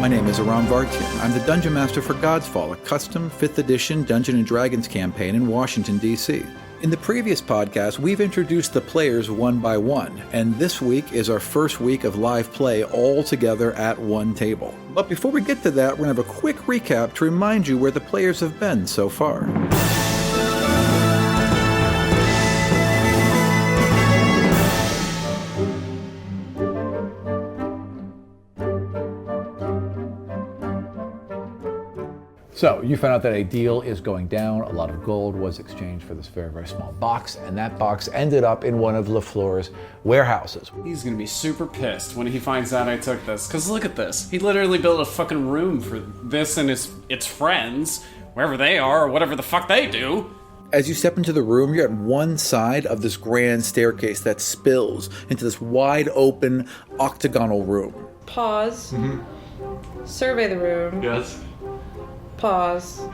My name is Aram Vartian. I'm the Dungeon Master for Godsfall, a custom 5th edition Dungeons & Dragons campaign in Washington, D.C. In the previous podcast, we've introduced the players one by one, and this week is our first week of live play all together at one table. But before we get to that, we're going to have a quick recap to remind you where the players have been so far. So, you found out that a deal is going down. A lot of gold was exchanged for this very, very small box, and that box ended up in one of Leflure's warehouses. He's gonna be super pissed when he finds out I took this, because look at this. He literally built a fucking room for this and its friends, wherever they are, or whatever the fuck they do. As you step into the room, you're at one side of this grand staircase that spills into this wide open octagonal room. Pause. Survey the room. Yes. Pause,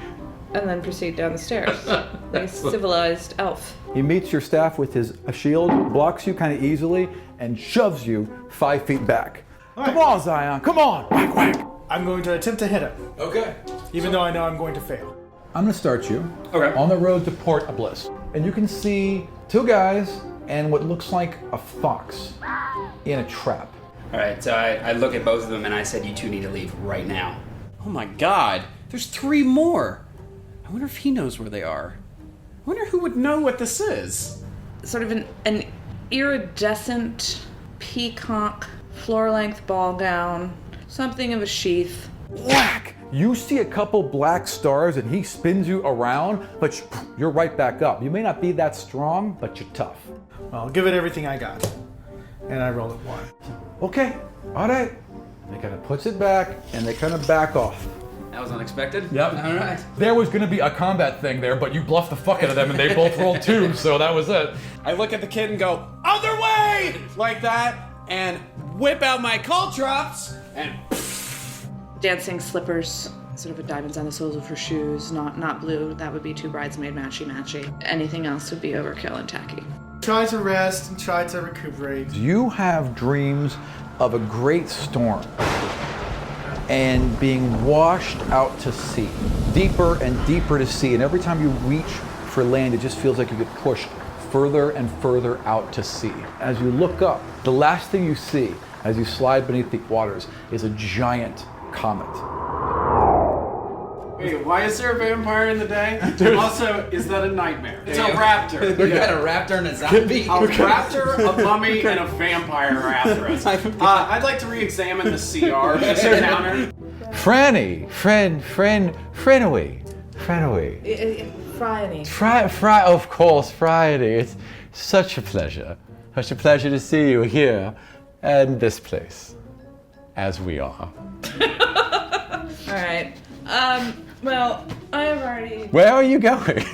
and then proceed down the stairs like a civilized elf. He meets your staff with his shield, blocks you kind of easily, and shoves you 5 feet back. Come on, Zion, come on! Whack, whack! I'm going to attempt to hit him, Okay. even though I know I'm going to fail. I'm going to start you Okay. on the road to Port Bliss. And you can see 2 guys and what looks like a fox in a trap. Alright, so I look at both of them and I said, you two need to leave right now. Oh my god, there's 3 more. I wonder if he knows where they are. I wonder who would know what this is. Sort of an iridescent peacock floor-length ball gown, something of a sheath. Whack! You see a couple black stars and he spins you around, but you're right back up. You may not be that strong, but you're tough. Well, I'll give it everything I got. And I rolled a 1. Okay, all right. They kind of puts it back and they kind of back off. That was unexpected. Yep. Alright. There was going to be a combat thing there, but you bluffed the fuck out of them and they both rolled 2, so that was it. I look at the kid and go, other way! Like that, and whip out my caltrops, and Dancing slippers, sort of a diamonds on the soles of her shoes, not blue. That would be too bridesmaid matchy-matchy. Anything else would be overkill and tacky. Try to rest and try to recuperate. You have dreams of a great storm and being washed out to sea, deeper and deeper to sea, and every time you reach for land, it just feels like you get pushed further and further out to sea. As you look up, the last thing you see as you slide beneath the waters is a giant comet. wait, why is there a vampire in the day? Also, is that a nightmare? It's a raptor. We got a raptor and a zombie. A raptor, a mummy, and a vampire are after us. I'd like to re-examine the CR this encounter. Franny, Frenaway. Friday. Of course, Friday. It's such a pleasure. Such a pleasure to see you here and this place, as we are. All right. Well, I have already... Where are you going?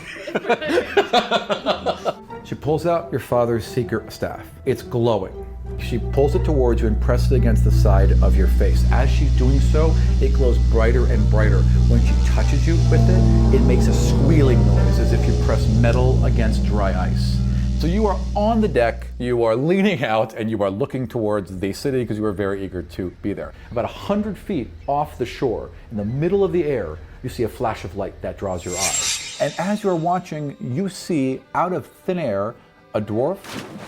She pulls out your father's secret staff. It's glowing. She pulls it towards you and presses it against the side of your face. As she's doing so, it glows brighter and brighter. When she touches you with it, it makes a squealing noise as if you press metal against dry ice. So you are on the deck, you are leaning out, and you are looking towards the city because you are very eager to be there. About 100 feet off the shore, in the middle of the air, you see a flash of light that draws your eye. And as you're watching, you see out of thin air a dwarf,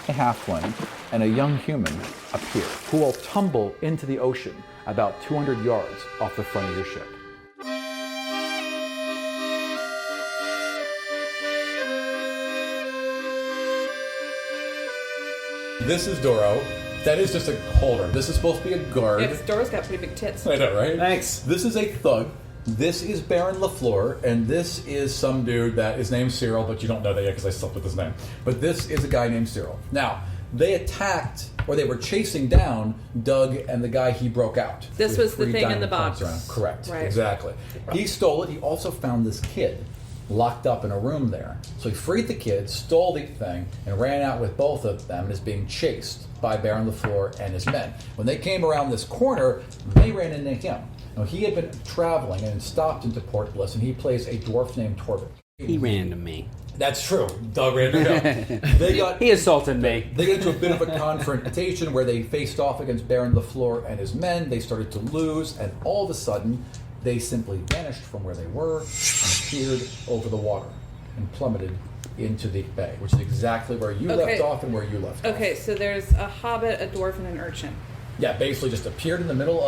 a halfling, and a young human appear, who will tumble into the ocean about 200 yards off the front of your ship. This is Dorro. That is just a holder. This is supposed to be a guard. Yeah, Dora's got pretty big tits. I know, right? Thanks. This is a thug. This is Baron Leflure, and this is some dude that is named Cyril, but you don't know that yet because I slept with his name. But this is a guy named Cyril. Now, they attacked, or they were chasing down Doug and the guy he broke out. This was the thing in the box. Correct, Right. exactly. He stole it. He also found this kid locked up in a room there. So he freed the kid, stole the thing, and ran out with both of them and is being chased by Baron Leflure and his men. When they came around this corner, they ran into him. Now, he had been traveling and stopped into Port Bliss, and he plays a dwarf named Torben. He ran to me. That's true. Doug ran to go. He assaulted me. They got into a bit of a confrontation where they faced off against Baron Leflure and his men. They started to lose, and all of a sudden, they simply vanished from where they were and appeared over the water and plummeted into the bay, which is exactly where you left off and where you left off. Okay, so there's a hobbit, a dwarf, and an urchin. Yeah, basically just appeared in the middle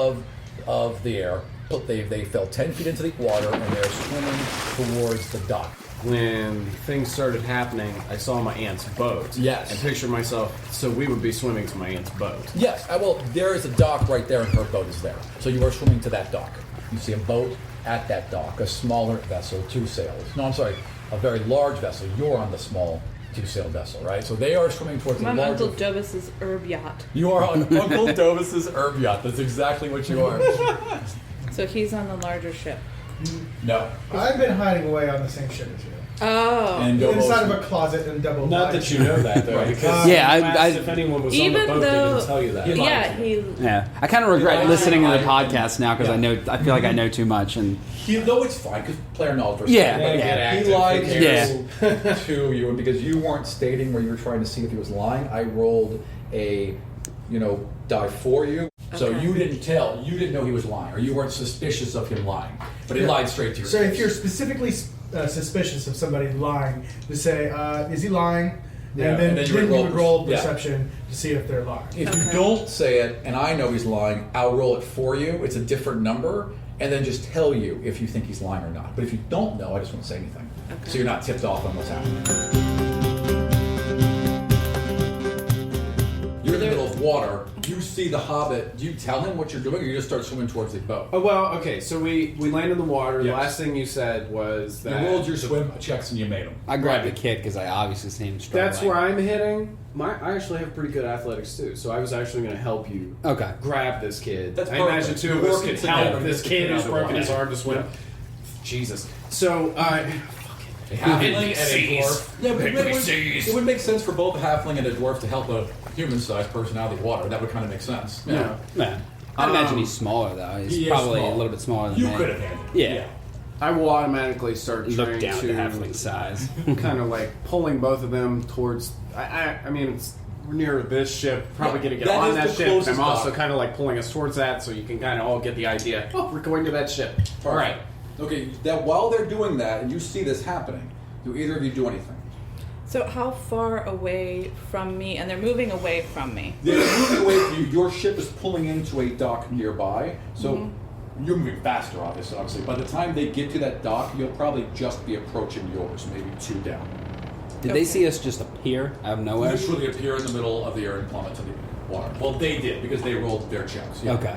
of the air. But they fell 10 feet into the water, and they're swimming towards the dock. When things started happening, I saw my aunt's boat. Yes. And pictured myself, so we would be swimming to my aunt's boat. Yes, well, there is a dock right there, and her boat is there. So you are swimming to that dock. You see a boat at that dock, a smaller vessel, 2 sails. No, I'm sorry, a very large vessel. You're on the small 2-sail vessel, right? So they are swimming towards the I'm larger... Uncle Dobus's herb yacht. You are on Uncle Dobus's herb yacht. That's exactly what you are. So he's on the larger ship. No. I've been hiding away on the same ship as you. Oh. And Inside of a closet and double. Not that you know that, though. Because if anyone was on the Even boat, they though- didn't tell you that. Yeah, I kind of regret listening to the podcast now because I feel like I know too much. And No, it's fine, because player knowledge. Yeah. He lied to you, and because you weren't stating where you were trying to see if he was lying, I rolled a, die for you. So Okay. you didn't know he was lying, or you weren't suspicious of him lying, but he lied straight to your So face. if you're specifically suspicious of somebody lying, to say, is he lying? Yeah, And then and then you you would would roll yeah. perception to see if they're lying. If you don't say it, and I know he's lying, I'll roll it for you. It's a different number, and then just tell you if you think he's lying or not. But if you don't know, I just won't say anything. Okay. So you're not tipped off on what's happening. You're in the middle of water. You see the hobbit. Do you tell him what you're doing, or you just start swimming towards the boat? Oh, well, okay, so we land in the water. Yes. The last thing you said was that... You rolled your swim checks and you made them. I grabbed the kid because I obviously seen him struggling. That's where I'm hitting. I actually have pretty good athletics, too, so I was actually going to help you Okay. grab this kid. That's I perfect. imagine two of You're us working could together. help this kid who's broken his arm to swim. Yeah. Jesus. So, Halfling and a dwarf. Yeah, but it would make sense for both a halfling and a dwarf to help a human-sized person out of the water. That would kind of make sense. Yeah. Yeah. I imagine he's smaller though. He's He is probably small. a little bit smaller than You me. could have handled it. Yeah. I will automatically start Look trying down to to halfling size. kind of like pulling both of them towards. I mean, it's we're near this ship. Probably Yeah, going to get that on is that the ship. closest I'm also dock. kind of like pulling us towards that, so you can kind of all get the idea. Oh, we're going to that ship. All right. Okay, that while they're doing that, and you see this happening, do either of you do anything? So how far away from me? And they're moving away from me. They're moving away from you. Your ship is pulling into a dock nearby, so you're moving faster, obviously. By the time they get to that dock, you'll probably just be approaching yours, maybe 2 down. Did they see us just appear out of nowhere? Literally appear in the middle of the air and plummet to the water. Well, they did, because they rolled their checks. Yeah. Okay.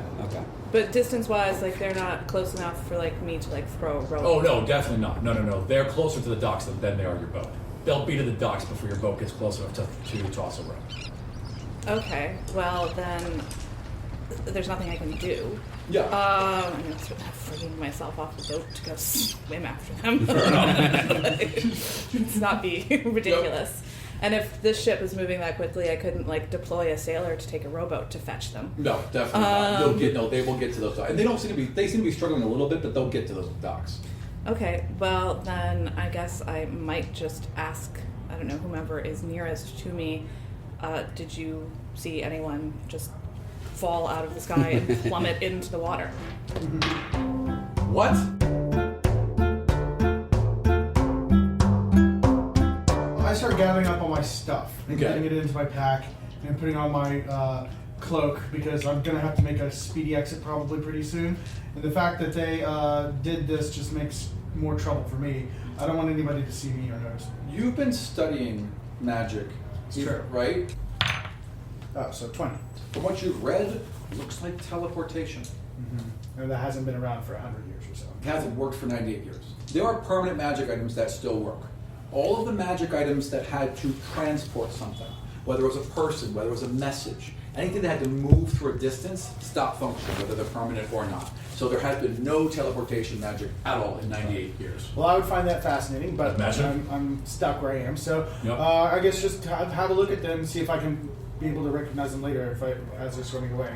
But distance-wise, like they're not close enough for like me to like throw a rope. Oh, no, definitely not. No. They're closer to the docks than they are your boat. They'll be to the docks before your boat gets close enough to toss a rope. Okay. Well then, there's nothing I can do. Yeah. I'm gonna freeing myself off the boat to go swim after them. Let's not be ridiculous. And if this ship is moving that quickly, I couldn't like deploy a sailor to take a rowboat to fetch them. No, definitely not. They will get to those docks. And they seem to be struggling a little bit, but they'll get to those docks. Okay, well then I guess I might just ask, I don't know, whomever is nearest to me, did you see anyone just fall out of the sky and plummet into the water? What? I start gathering up all my stuff and Okay. getting it into my pack and putting on my cloak because I'm going to have to make a speedy exit probably pretty soon. And the fact that they did this just makes more trouble for me. I don't want anybody to see me or notice me. You've been studying magic, It's true. right? Oh, so 20. From what you've read, it looks like teleportation. And that hasn't been around for 100 years or so. It hasn't worked for 98 years. There are permanent magic items that still work. All of the magic items that had to transport something, whether it was a person, whether it was a message, anything that had to move through a distance, stopped functioning, whether they're permanent or not. So there has been no teleportation magic at all in 98 years. Well, I would find that fascinating, but Imagine. I'm stuck where I am. So Yep. I guess just have a look at them, see if I can be able to recognize them later as they're swimming away.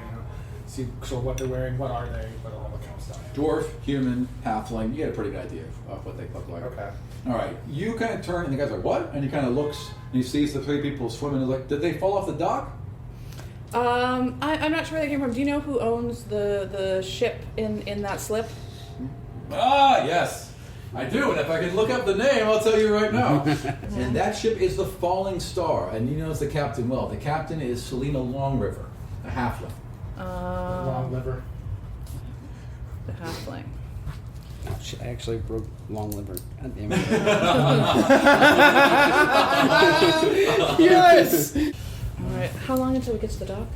See sort of what they're wearing, what are they, but all that kind of stuff. Dwarf, human, halfling, you get a pretty good idea of what they look like. Okay. All right, you kind of turn, and the guy's like, "What?" And he kind of looks, and he sees the 3 people swimming. He's like, "Did they fall off the dock?" I'm not sure where they came from. Do you know who owns the ship in that slip? Ah, yes, I do. And if I can look up the name, I'll tell you right now. And that ship is the Falling Star, and you know the captain well. The captain is Selena Longriver, a halfling. Long liver. The halfling. Oh, shit, I actually broke long liver. God damn it. Yes! Alright, how long until we get to the dock?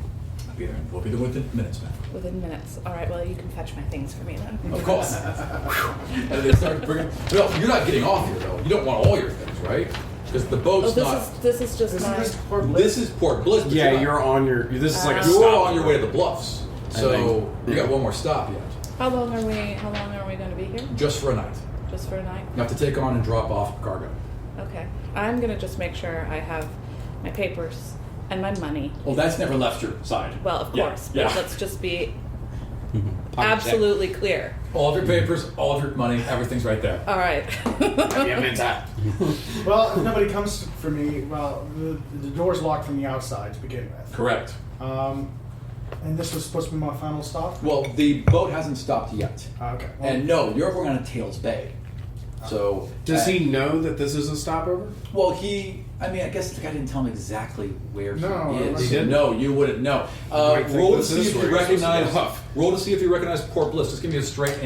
We'll be there within minutes, man. Within minutes. Alright, well, you can fetch my things for me then. Of course. And they start bringing. Well, you're not getting off here though. You don't want all your things, right? Because the boat's This is just my... This is Port Bliss. But Yeah, not- you're on your. This is like a You're stop. on your way to the Bluffs, so you got one more stop yet. How long are we going to be here? Just for a night. Just for a night? You have to take on and drop off cargo. Okay. I'm going to just make sure I have my papers and my money. Well, that's never left your side. Well, of Yeah, course. yeah. But let's just be absolutely clear. All of your papers, all of your money, everything's right there. Alright. Well, if nobody comes for me, well, the door's locked from the outside to begin with. Correct. And this was supposed to be my final stop? Well, the boat hasn't stopped yet. Okay. Well, And no, you're going on Tails Bay. So Does he know that this is a stopover? Well, I guess the guy didn't tell him exactly where No, he is. he didn't? No, you wouldn't know. might think Roll to this see is if you where you're supposed to recognize. go off. Roll to see if you recognize Port Bliss. Just give me a straight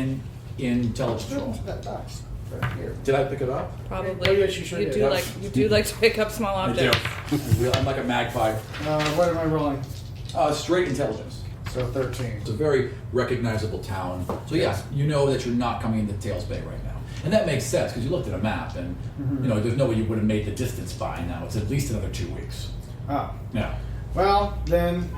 intelligence roll. that box right here. Did I pick it up? Probably. Oh, yes, you sure did. You do like to pick up small objects. I'm like a magpie. What am I rolling? Straight intelligence. So 13. It's a very recognizable town. So yes, you know that you're not coming into Tails Bay right now. And that makes sense because you looked at a map and there's no way you would have made the distance by now. It's at least another 2 weeks. Oh. Yeah. Well, then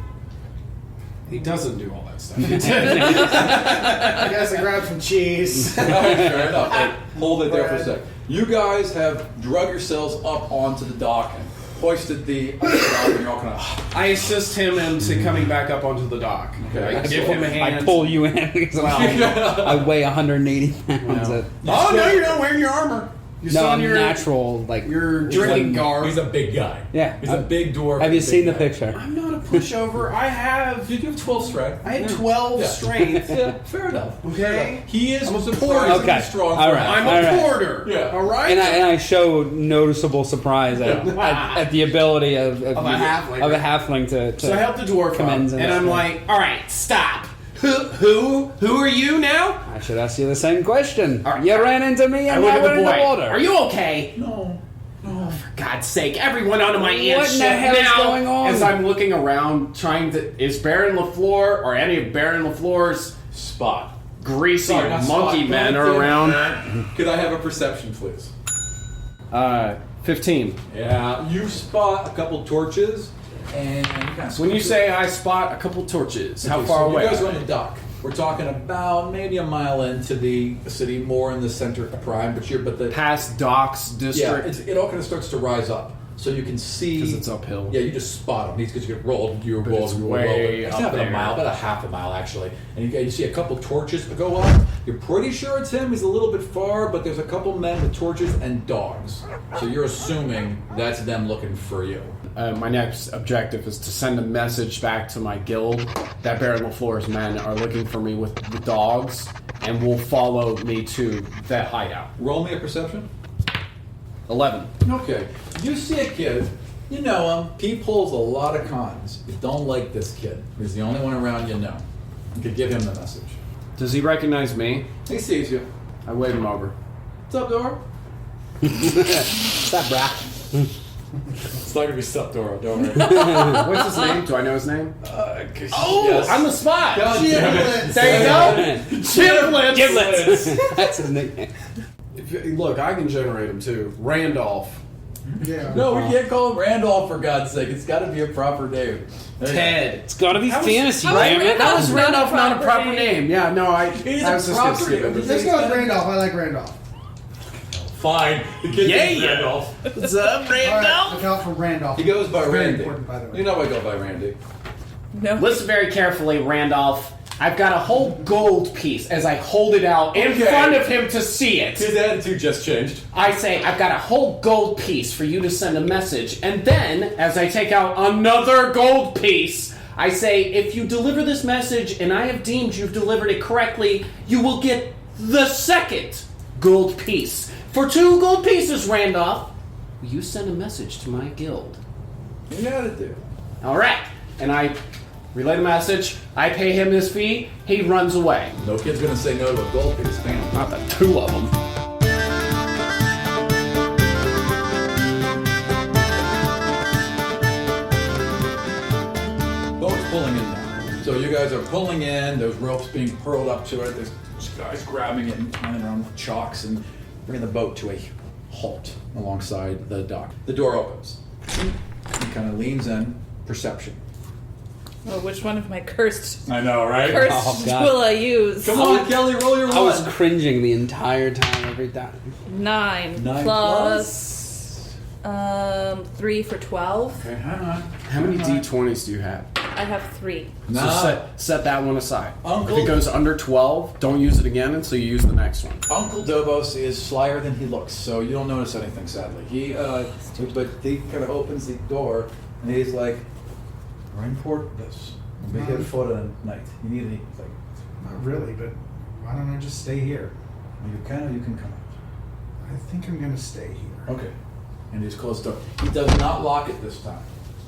He doesn't do all that stuff. I guess I grabbed some cheese. All right, fair enough. Hey, hold it there for a Bread. sec. You guys have drug yourselves up onto the dock and hoisted the dock, and you're all kind of. I assist him into coming back up onto the dock. Okay. I give him a hand. I pull you in because I weigh 180 pounds. Oh no, you're not wearing your armor. You're still No, in I'm your natural. Like your drinking garb. He's a big guy. Yeah. He's a big dwarf. Have you big seen the guy. picture? I'm not a pushover. I have. Did you have 12 strength? I had 12 Yeah. strength. Yeah, fair enough. Okay. He is I'm a surprisingly Okay. strong. All for right. a I'm half. a All right. porter. Yeah. All right. And I show noticeable surprise at the ability of a halfling. of a halfling to So I help the dwarf up, commends and in I'm this like, all right, stop. Who are you now? I should ask you the same question. All right. You ran into me I and look I at went the in boy. the water. Are you okay? No. For God's sake, everyone onto my aunt's What in the ship hell is now. going on? As I'm looking around, trying to, is Baron Leflure or any of Baron Leflure's Spot. greasy Sorry, not monkey spot. men are around? Could I have a perception, please? 15. Yeah. You spot a couple torches, and you kind of When you say I spot a couple torches, how Okay, far so away? You guys are on the dock. We're talking about maybe a mile into the city, more in the center of Prime, but the Past Docks yeah, District. it all kind of starts to rise up, so you can see 'Cause it's uphill. Yeah, you just spot them. These because you get rolled, you roll, it's you roll. way It's up not even a there. mile, about a half a mile actually, and you see a couple torches go up. You're pretty sure it's him. He's a little bit far, but there's a couple men with torches and dogs, so you're assuming that's them looking for you. My next objective is to send a message back to my guild that Baron Leflure's men are looking for me with the dogs and will follow me to that hideout. Roll me a perception. 11. Okay. You see a kid, you know him. He pulls a lot of cons. You don't like this kid. He's the only one around you know. You could give him the message. Does he recognize me? He sees you. I wave him over. What's up, Dorro? What's up, brah? It's not gonna be Sup, Dorro. Don't worry. What's his name? Do I know his name? Yes. I'm the spot! God damn it. There you go! Giblets! Giblets. That's his nickname. Look, I can generate him too. Randolph. Yeah. No, we can't call him Randolph for God's sake. It's got to be a proper name. There you go. Ted. It's got to be How was- fantasy, how was damn it. Randolph? That was Randolph, not a proper name. name. Yeah, no, I It is I was a just gonna proper skip name. it. Let's go with Randolph. I like Randolph. Fine. The kid name's Yeah. Randolph. What's up, All right, look out for Randolph. He goes by It's very Randy. important, by the way. You know I go by Randy. No. Listen very carefully, Randolph. I've got a whole gold piece as I hold it out in front of him to see it. His attitude just changed. I say, I've got a whole gold piece for you to send a message. And then, as I take out another gold piece, I say, if you deliver this message and I have deemed you've delivered it correctly, you will get the second gold piece. For 2 gold pieces, Randolph, will you send a message to my guild? You got it, dude. All right. And I relay the message. I pay him his fee. He runs away. No kid's gonna say no to a gold piece, man. Not the 2 of them. Boat's pulling in now. So you guys are pulling in, there's ropes being hurled up to it, there's guys grabbing it and running around with chalks and bringing the boat to a halt alongside the dock. The door opens. He kind of leans in. Perception. Oh, which one of my cursed I know, right? curse God. will I use? Come on, Kelly, roll your one. I was cringing the entire time, every time. 9 9 plus 3 for 12. Okay, hang on. How many D20s do you have? I have 3. So set that one aside. Uncle- If it goes under 12, don't use it again until you use the next one. Uncle Dobos is slyer than he looks, so you don't notice anything, sadly. But he kind of opens the door, and he's like, "Run for this. Be here for the night. You need anything? Not really, but why don't I just stay here? You can or you can come out." I think I'm gonna stay here. Okay. And he's closed the door. He does not lock it this time.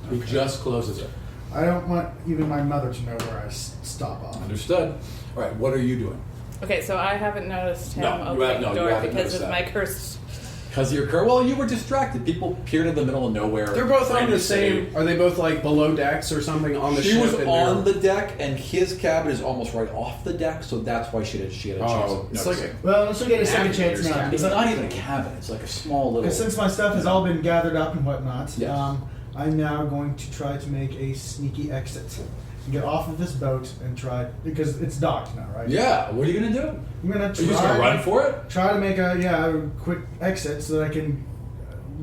He just closes it. I don't want even my mother to know where I stop off. Understood. All right, what are you doing? Okay, so I haven't noticed him No, you opening have- no, the you door haven't because noticed of that. my cursed. Because you're well, you were distracted. People appeared in the middle of nowhere. They're both on Random the same. Are they both like below decks or something on the She ship? was and on they're- the deck, and his cabin is almost right off the deck, so that's why she had a chance. Oh, of it's like noticing. Well, she'll get a second chance Navigator's now. cabin. It's not even a cabin. It's like a small little. Because since my stuff has all been gathered up and whatnot, Yes. I'm now going to try to make a sneaky exit. And get off of this boat and try, because it's docked now, right? Yeah. What are you gonna do? I'm gonna Are try. you just gonna run for it? Try to make a quick exit so that I can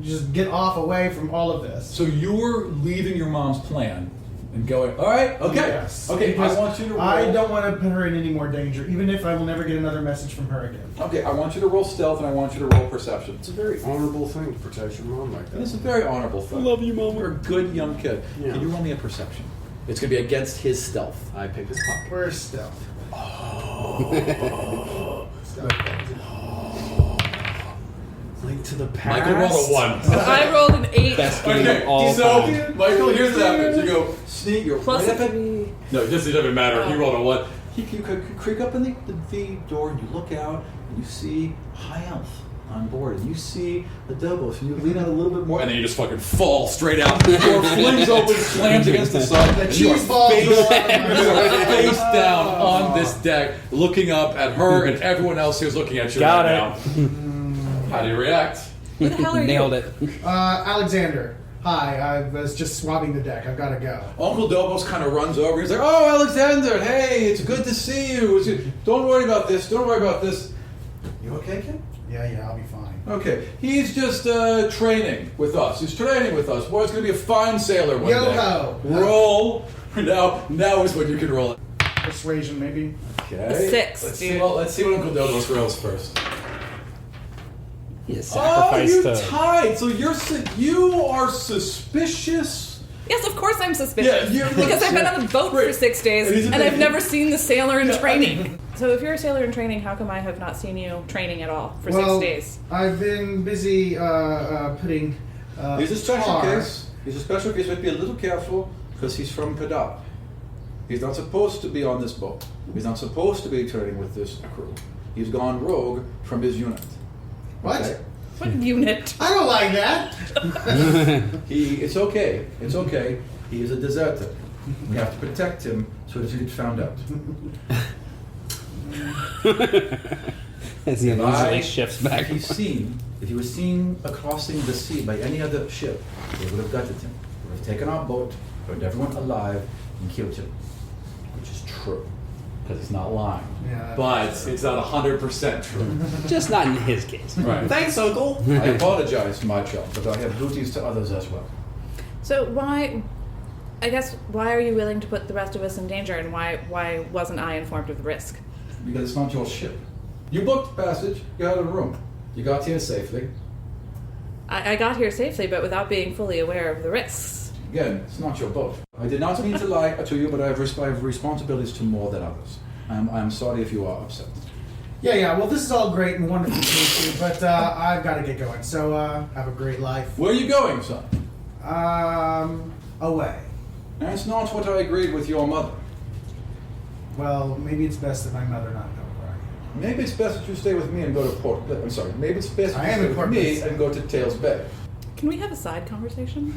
just get off away from all of this. So you're leaving your mom's plan and going. All right. Okay. Yes. Okay. I Because want you to roll. I don't want to put her in any more danger, even if I will never get another message from her again. Okay. I want you to roll stealth, and I want you to roll perception. It's a very honorable thing to protect your mom like And it's that. a very honorable thing. love you, Mom. You're a good young kid. Yeah. Can you roll me a perception? It's gonna be against his stealth. I picked his pocket. Where's stealth? Link to the past. Michael rolled a 1. I rolled an 8. Best game of all so time. Michael, here's what happens. You go sneak. You're Plus right a up at- 3. No, it doesn't matter. He Oh. rolled a 1. You creak up in the door, and you look out, and you see High Elf on board, and you see the Dobos, and you lean out a little bit more, and then you just fucking fall straight out. The door flings open, slams against the side, and you are cheese balls face, go out of my you are mouth. face down on this deck, looking up at her and everyone else who's looking at you Got right it. now. How do you react? Who the hell are Nailed you? it. Alexander. Hi, I was just swabbing the deck. I've got to go. Uncle Dobos kind of runs over. He's like, "Oh, Alexander, hey, it's good to see you. Don't worry about this. Don't worry about this. You okay, kid? Yeah, I'll be fine. Okay. He's just training with us. He's training with us. Boy's gonna be a fine sailor one Yo-ho. day. Roll. Now is when you can roll it. Persuasion, maybe. Okay. A 6, Let's dude. see. Well, let's see what Uncle Dobos rolls first. You Oh, sacrificed you to. tied. So you are suspicious. Yes, of course I'm suspicious. Yeah, because I've been on the boat for Right. 6 days And he's a and I've big- never seen the sailor in training. So if you're a sailor in training, how come I have not seen you training at all for 6 days? I've been busy putting. He's a special tar. case. He's a special case. But be a little careful because he's from Padap. He's not supposed to be on this boat. He's not supposed to be training with this crew. He's gone rogue from his unit. What? Okay? What unit? I don't like that. It's okay. It's okay. He is a deserter. We have to protect him so that he gets found out. As he I- immediately shifts back. If he was seen crossing the sea by any other ship, they would have gutted him. They would have taken our boat, burned everyone alive, and killed him. Which is true. Because it's not lying. Yeah, But that's true. it's not 100% true. Just not in his case. Right. Thanks, Uncle. I apologize, my child, but I have duties to others as well. So why I guess, why are you willing to put the rest of us in danger, and why wasn't I informed of the risk? Because it's not your ship. You booked passage, you had a room. You got here safely. I got here safely, but without being fully aware of the risks. Again, it's not your boat. I did not mean to lie to you, but I have responsibilities to more than others. I'm sorry if you are upset. Yeah, well, this is all great and wonderful to meet you, but I've got to get going, so have a great life. Where are you going, son? Away. That's not what I agreed with your mother. Well, maybe it's best that my mother not know where I am. Maybe it's best that you stay with me and go to maybe it's best that you stay with me and go to Tails Bay. Can we have a side conversation?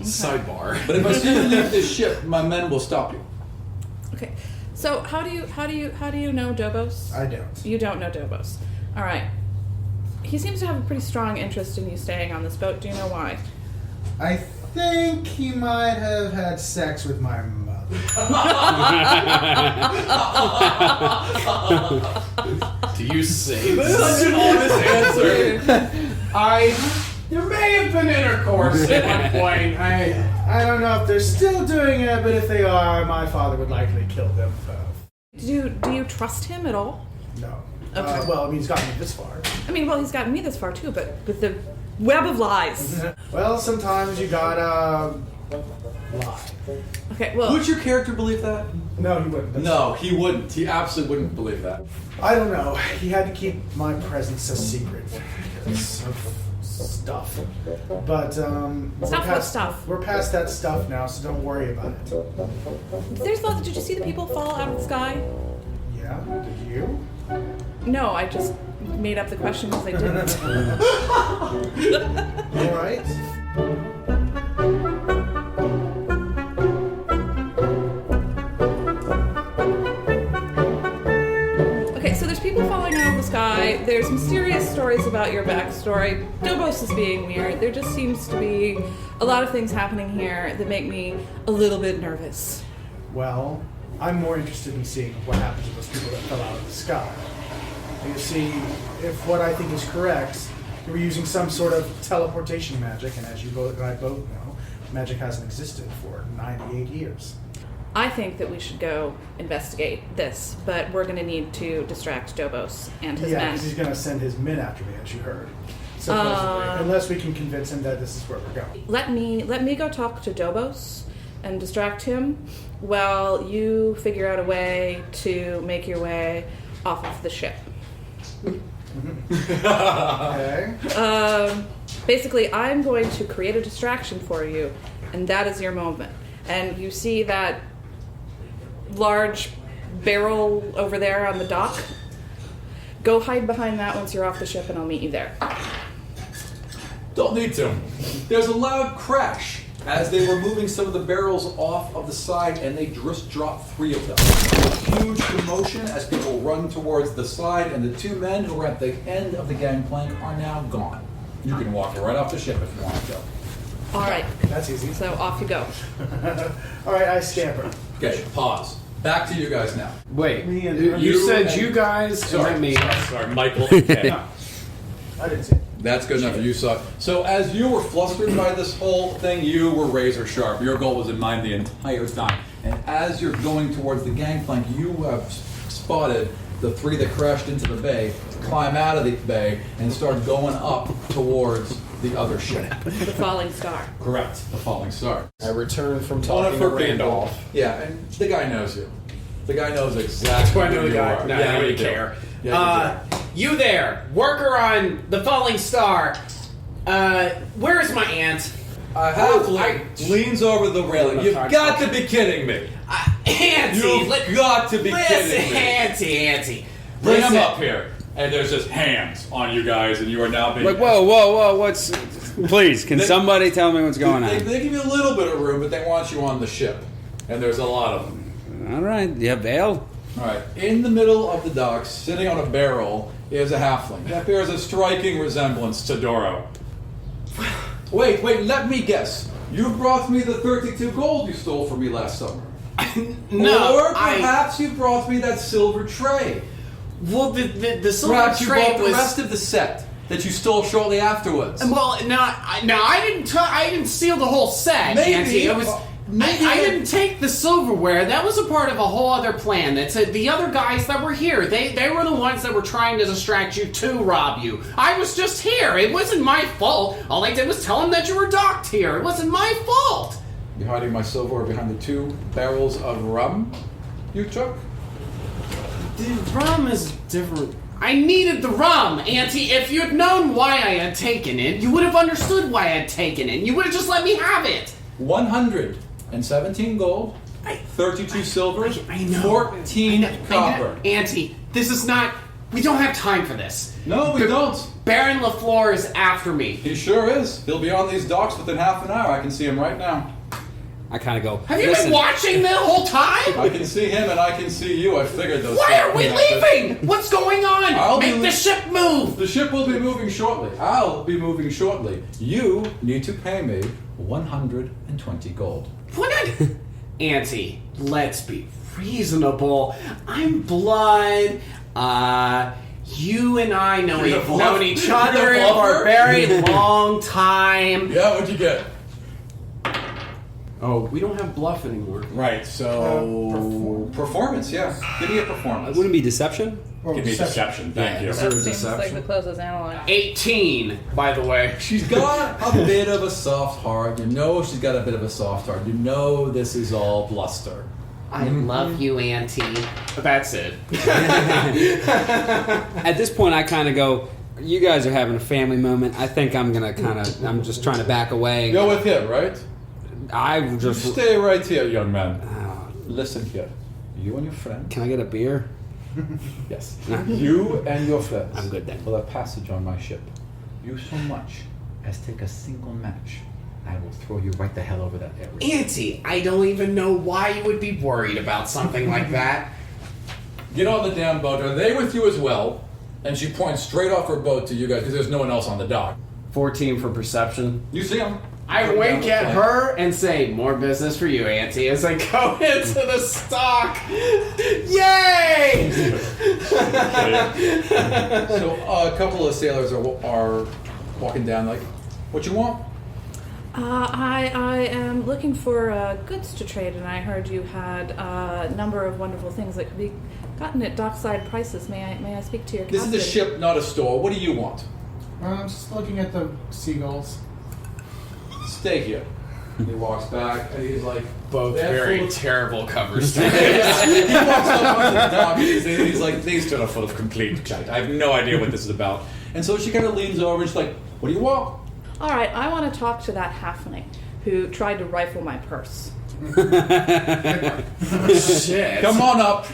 Sidebar. But if I see you leave this ship, my men will stop you. Okay. So how do you know Dobos? I don't. You don't know Dobos. All right. He seems to have a pretty strong interest in you staying on this boat. Do you know why? I think he might have had sex with my mother. Do you say this? Such an honest answer. There may have been intercourse at one point. I don't know if they're still doing it, but if they are, my father would likely kill them both. Do you trust him at all? No. Okay. Well, I mean, he's gotten me this far. I mean, well, he's gotten me this far too, but with the web of lies. Well, sometimes you gotta lie. Okay, well, Would your character believe that? No, he wouldn't. No, he wouldn't. He absolutely wouldn't believe that. I don't know. He had to keep my presence a secret because of stuff. But stuff? We're past that stuff now, so don't worry about it. did you see the people fall out of the sky? Yeah, did you? No, I just made up the question because I didn't. All right. Okay, so there's people falling out of the sky. There's mysterious stories about your backstory. Dobos is being weird. There just seems to be a lot of things happening here that make me a little bit nervous. Well, I'm more interested in seeing what happened to those people that fell out of the sky. You see, if what I think is correct, they were using some sort of teleportation magic, and as you both and I both know, magic hasn't existed for 98 years. I think that we should go investigate this, but we're going to need to distract Dobos and his Yeah, men. because he's going to send his men after me, as you heard. Supposedly, unless we can convince him that this is where we're going. Let me go talk to Dobos and distract him while you figure out a way to make your way off of the ship. Okay. Basically, I'm going to create a distraction for you, and that is your moment. And you see that large barrel over there on the dock? Go hide behind that once you're off the ship, and I'll meet you there. Don't need to. There's a loud crash as they were moving some of the barrels off of the side, and they just dropped 3 of them. A huge commotion as people run towards the side, and the 2 men who were at the end of the gangplank are now gone. You can walk right off the ship if you want to go. All right. That's easy. So off you go. All right, I scamper. Okay, pause. Back to you guys now. Wait, Me and- you said and- you guys, Sorry, and me. Sorry, Michael. Okay. No, I didn't see it. That's good enough. You saw it. So as you were flustered by this whole thing, you were razor sharp. Your goal was in mind the entire time. And as you're going towards the gangplank, you have spotted the 3 that crashed into the bay climb out of the bay and start going up towards the other ship. The falling star. Correct. The falling star. I returned from On talking a to foot Randolph. Yeah, and the guy knows you. The guy knows exactly Do I know who the you guy? are. No, Yeah, I don't you do. care. Yeah, You there, worker on the falling star. Where is my aunt? Halfling leans over the railing. You've got to be kidding me. Auntie! You've got to be kidding me. Auntie. Bring him Listen. up here. And there's just hands on you guys, and you are now being... Like, whoa, what's... Please, can somebody tell me what's going They on? give you a little bit of room, but they want you on the ship. And there's a lot of them. All right, you have bail? All right. In the middle of the docks, sitting on a barrel, is a halfling. That bears a striking resemblance to Dorro. Wait, let me guess. You brought me the 32 gold you stole from me last summer. No, Or perhaps you brought me that silver tray. Well, the silver Perhaps you tray bought the was... rest of the set. that you stole shortly afterwards. Well, I didn't steal the whole set, Maybe. Auntie. It was. Maybe I didn't take the silverware. That was a part of a whole other plan. That said, the other guys that were here, they were the ones that were trying to distract you to rob you. I was just here. It wasn't my fault. All I did was tell them that you were docked here. It wasn't my fault. You're hiding my silverware behind the 2 barrels of rum you took? The rum is different. I needed the rum, Auntie. If you'd known why I had taken it, you would have understood why I had taken it. You would have just let me have it. 117 gold, 32 silver, I know. 14 I know. copper. Auntie, this is not... We don't have time for this. No, we don't. Baron Leflure is after me. He sure is. He'll be on these docks within half an hour. I can see him right now. I kind of go, Have you been watching the whole time? I can see him and I can see you. I figured those Why are we things. leaving? What's going on? I'll Make be the ship move. The ship will be moving shortly. I'll be moving shortly. You need to pay me 120 gold. What? Auntie, let's be reasonable. I'm blood. You and I know You're we've the known bluff- each you're other the for bluffer? a very long time. Yeah, what'd you get? Oh, we don't have bluff anymore. Right, so... performance, yeah. Give me a performance. Wouldn't it be deception? Or Give me deception. Thank you. That seems like the closest analog. 18, by the way. She's got a bit of a soft heart. You know she's got a bit of a soft heart. You know this is all bluster. I love you, Auntie. That's it. At this point, I kind of go, you guys are having a family moment. I think I'm just trying to back away. Go with him, right? I just... Stay right here, young man. Listen here. You and your friend. Can I get a beer? Yes. You and your friends. I'm good then. Will have passage on my ship. You so much as take a single match, I will throw you right the hell over that area. Auntie, I don't even know why you would be worried about something like that. Get on the damn boat. Are they with you as well? And she points straight off her boat to you guys because there's no one else on the dock. 14 for perception. You see them? I wink at her and say, more business for you, Auntie, as I go into the stock. Yay! So a couple of sailors are walking down like, what you want? I am looking for goods to trade, and I heard you had a number of wonderful things that could be gotten at dockside prices. May I speak to your This captain? is a ship, not a store. What do you want? I'm just looking at the seagulls. Stay here. He walks back and he's like, Both "They're very full of-" terrible covers. He walks up onto the dock and he's like, these two are full of complete shite. I have no idea what this is about. And so she kind of leans over and she's like, what do you want? All right, I want to talk to that halfling who tried to rifle my purse. Shit. Come on up.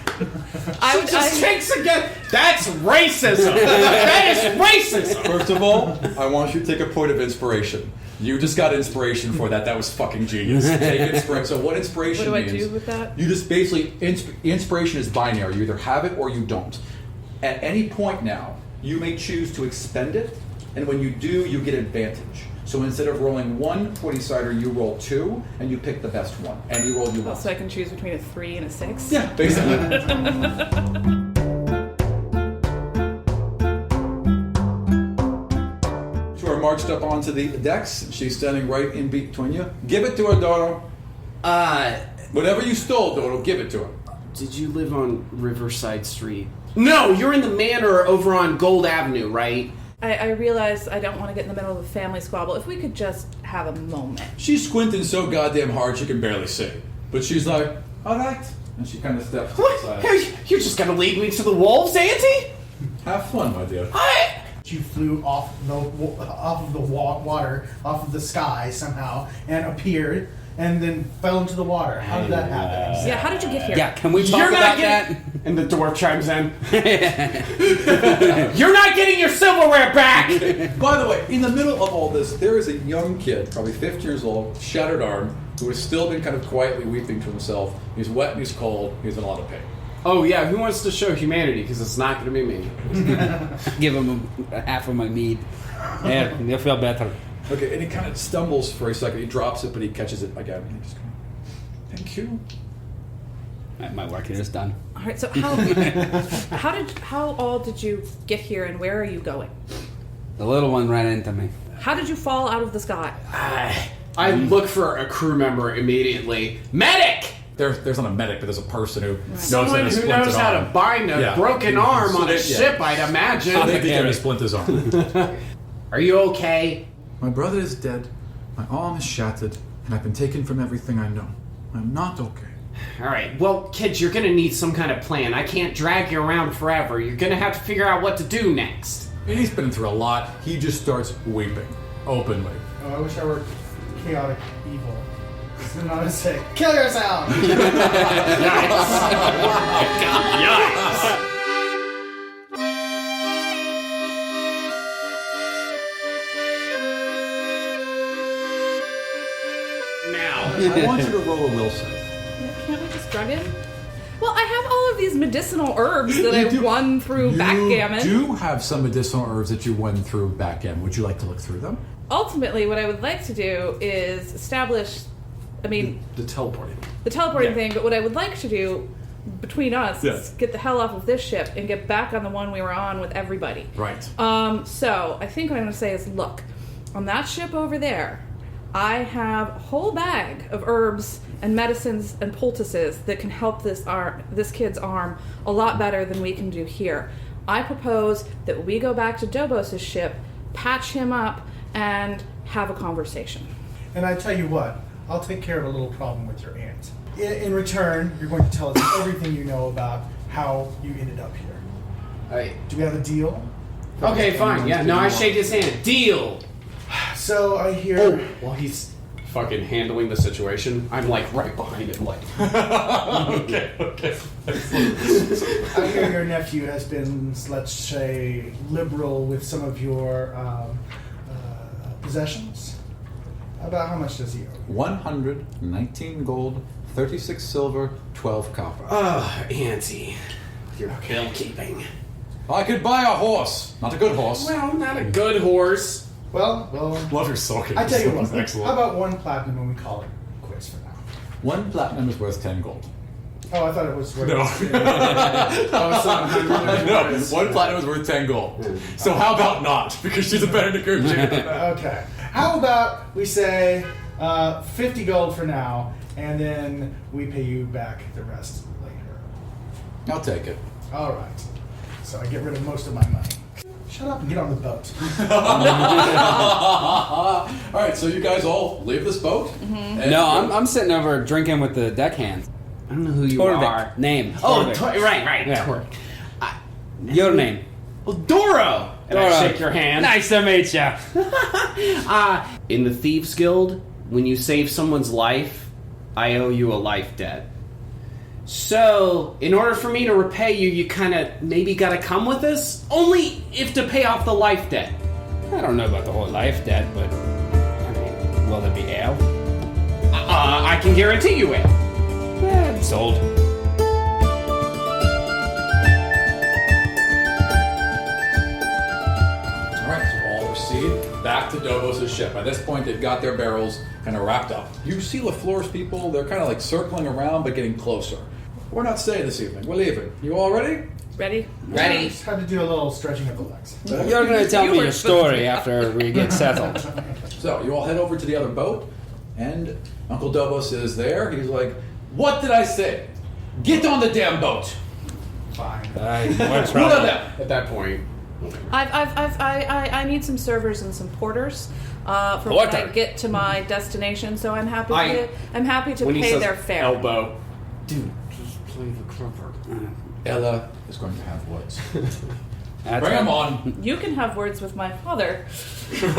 I Just takes again. That's racism. That is racism. First of all, I want you to take a point of inspiration. You just got inspiration for that. That was fucking genius. Take inspiration. So what inspiration What do I means? do with that? You just basically inspiration is binary. You either have it or you don't. At any point now, you may choose to expend it, and when you do, you get advantage. So instead of rolling 1 20-sider, you roll 2, and you pick the best one. And you roll you Oh, want. so I can choose between a 3 and a 6? Yeah, basically. You are marched up onto the decks. She's standing right in between you. Give it to her, Dorro. Whatever you stole, Dorro, give it to her. Did you live on Riverside Street? No, you're in the manor over on Gold Avenue, right? I realize I don't want to get in the middle of a family squabble. If we could just have a moment. She's squinting so goddamn hard she can barely see. But she's like, all right. And she kind of steps to the What? side. Hey, you're just gonna lead me to the wolves, Auntie? Have fun, my dear. She flew off of the water, off of the sky somehow, and appeared, and then fell into the water. How did that happen? Yeah, how did you get here? Yeah, can we talk You're not about getting... that? And the dwarf chimes in. You're not getting your silverware back! By the way, in the middle of all this, there is a young kid, probably 15 years old, shattered arm, who has still been kind of quietly weeping to himself. He's wet and he's cold. He's in a lot of pain. Oh yeah, who wants to show humanity? Because it's not gonna be me. Give him a half of my mead. Yeah, they'll feel better. Okay, and he kind of stumbles for a second. He drops it, but he catches it again. He just goes, thank you. My work here is done. All right, so how all did you get here, and where are you going? The little one ran into me. How did you fall out of the sky? I look for a crew member immediately. Medic! There's not a medic, but there's a person who knows Someone how to who splint knows an how to arm. bind a broken arm on a ship, I'd imagine. I think they're going to splint his arm. Are you okay? My brother is dead. My arm is shattered, and I've been taken from everything I know. I'm not okay. Alright, well, kids, you're gonna need some kind of plan. I can't drag you around forever. You're gonna have to figure out what to do next. And he's been through a lot. He just starts weeping openly. Oh, I wish I were chaotic evil. And I would say, kill yourself! Now, I want you to roll a will save. Can't we just drug him? Well, I have all of these medicinal herbs that I won through backgammon. You do have some medicinal herbs that you won through backgammon. Would you like to look through them? Ultimately, what I would like to do is establish, The teleporting. the teleporting thing, but what I would like to do between us is get the hell off of this ship and get back on the one we were on with everybody. Right. So I think what I'm going to say is, look, on that ship over there, I have a whole bag of herbs and medicines and poultices that can help this kid's arm a lot better than we can do here. I propose that we go back to Dobos' ship, patch him up, and have a conversation. And I tell you what, I'll take care of a little problem with your aunt. In return, you're going to tell us everything you know about how you ended up here. Do we have a deal? okay, fine. Yeah, no, I shake his hand. Deal! So I hear... Oh, while he's fucking handling the situation, I'm like right behind him, like... okay. I hear your nephew has been, let's say, liberal with some of your possessions. About how much does he owe? 119 gold, 36 silver, 12 copper. Auntie. Your bill keeping. I could buy a horse. Not a good horse. Well, not a good horse. Well, Love your sulking. I tell you what, Excellent. how about 1 platinum and we call it quits for now? 1 platinum is worth 10 gold. Oh, I thought it was worth... No. No, 1 platinum is worth 10 gold. So how about not? Because she's a better negotiator. Okay. How about we say 50 gold for now, and then we pay you back the rest later. I'll take it. All right. So I get rid of most of my money. Shut up and get on the boat. All right, so you guys all leave this boat? Mm-hmm. No, I'm sitting over drinking with the deckhands. I don't know who you Torvik. are. Name. Oh, Torvik. right. Yeah. Torvik. Your name. Well, Dorro! And I shake your hand. Nice to meet you. In the Thieves Guild, when you save someone's life, I owe you a life debt. So, in order for me to repay you, you kind of maybe gotta come with us? Only if to pay off the life debt. I don't know about the whole life debt, but I mean, will there be ale? I can guarantee you it. Sold. Alright, so all proceed back to Dobos' ship. By this point, they've got their barrels kind of wrapped up. You see Leflure's people, they're kind of like circling around but getting closer. We're not staying this evening, we're leaving. You all ready? Ready? Ready? Just had to do a little stretching of the legs. You're going to tell You me were your supposed to story be- after we get settled. So you all head over to the other boat, and Uncle Dobos is there. He's like, "What did I say? Get on the damn boat!" Fine. What's Who wrong? did that? At that point. I need some servers and some porters for when I Porter. get to my destination. So I'm happy to When he pay says their fare. elbow. Dude, just play the clover. Ella is going to have words. That's Bring him right. on. You can have words with my father. Fair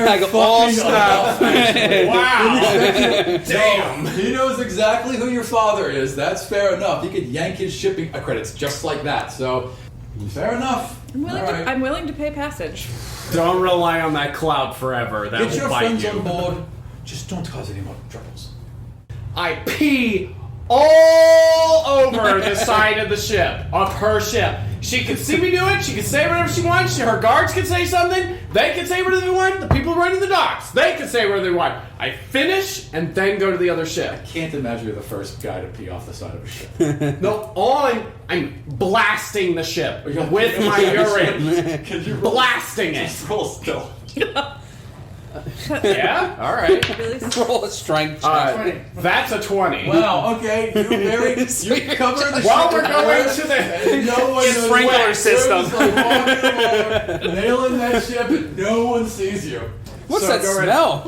Like all fucking stuff. Wow! Damn! He knows exactly who your father is. That's fair enough. He could yank his shipping credits just like that. So, fair enough. I'm willing to pay passage. Don't rely on that cloud forever. That Get will your bite friends you. on board. Just don't cause any more troubles. I pee all over the side of the ship, of her ship. She can see me do it. She can say whatever she wants. Her guards can say something. They can say whatever they want. The people running the docks, they can say whatever they want. I finish and then go to the other ship. Can't imagine you're the first guy to pee off the side of a ship. No, I'm blasting the ship with my urine. Can you Blasting it. roll still? Yeah? All right. Really? Roll a strength check. That's a 20. Wow, okay. You cover the While ship we're with going oil, to the and no one knows sprinkler what. system. You're just like walking along, nailing that ship, and no one sees you. What's So that go smell?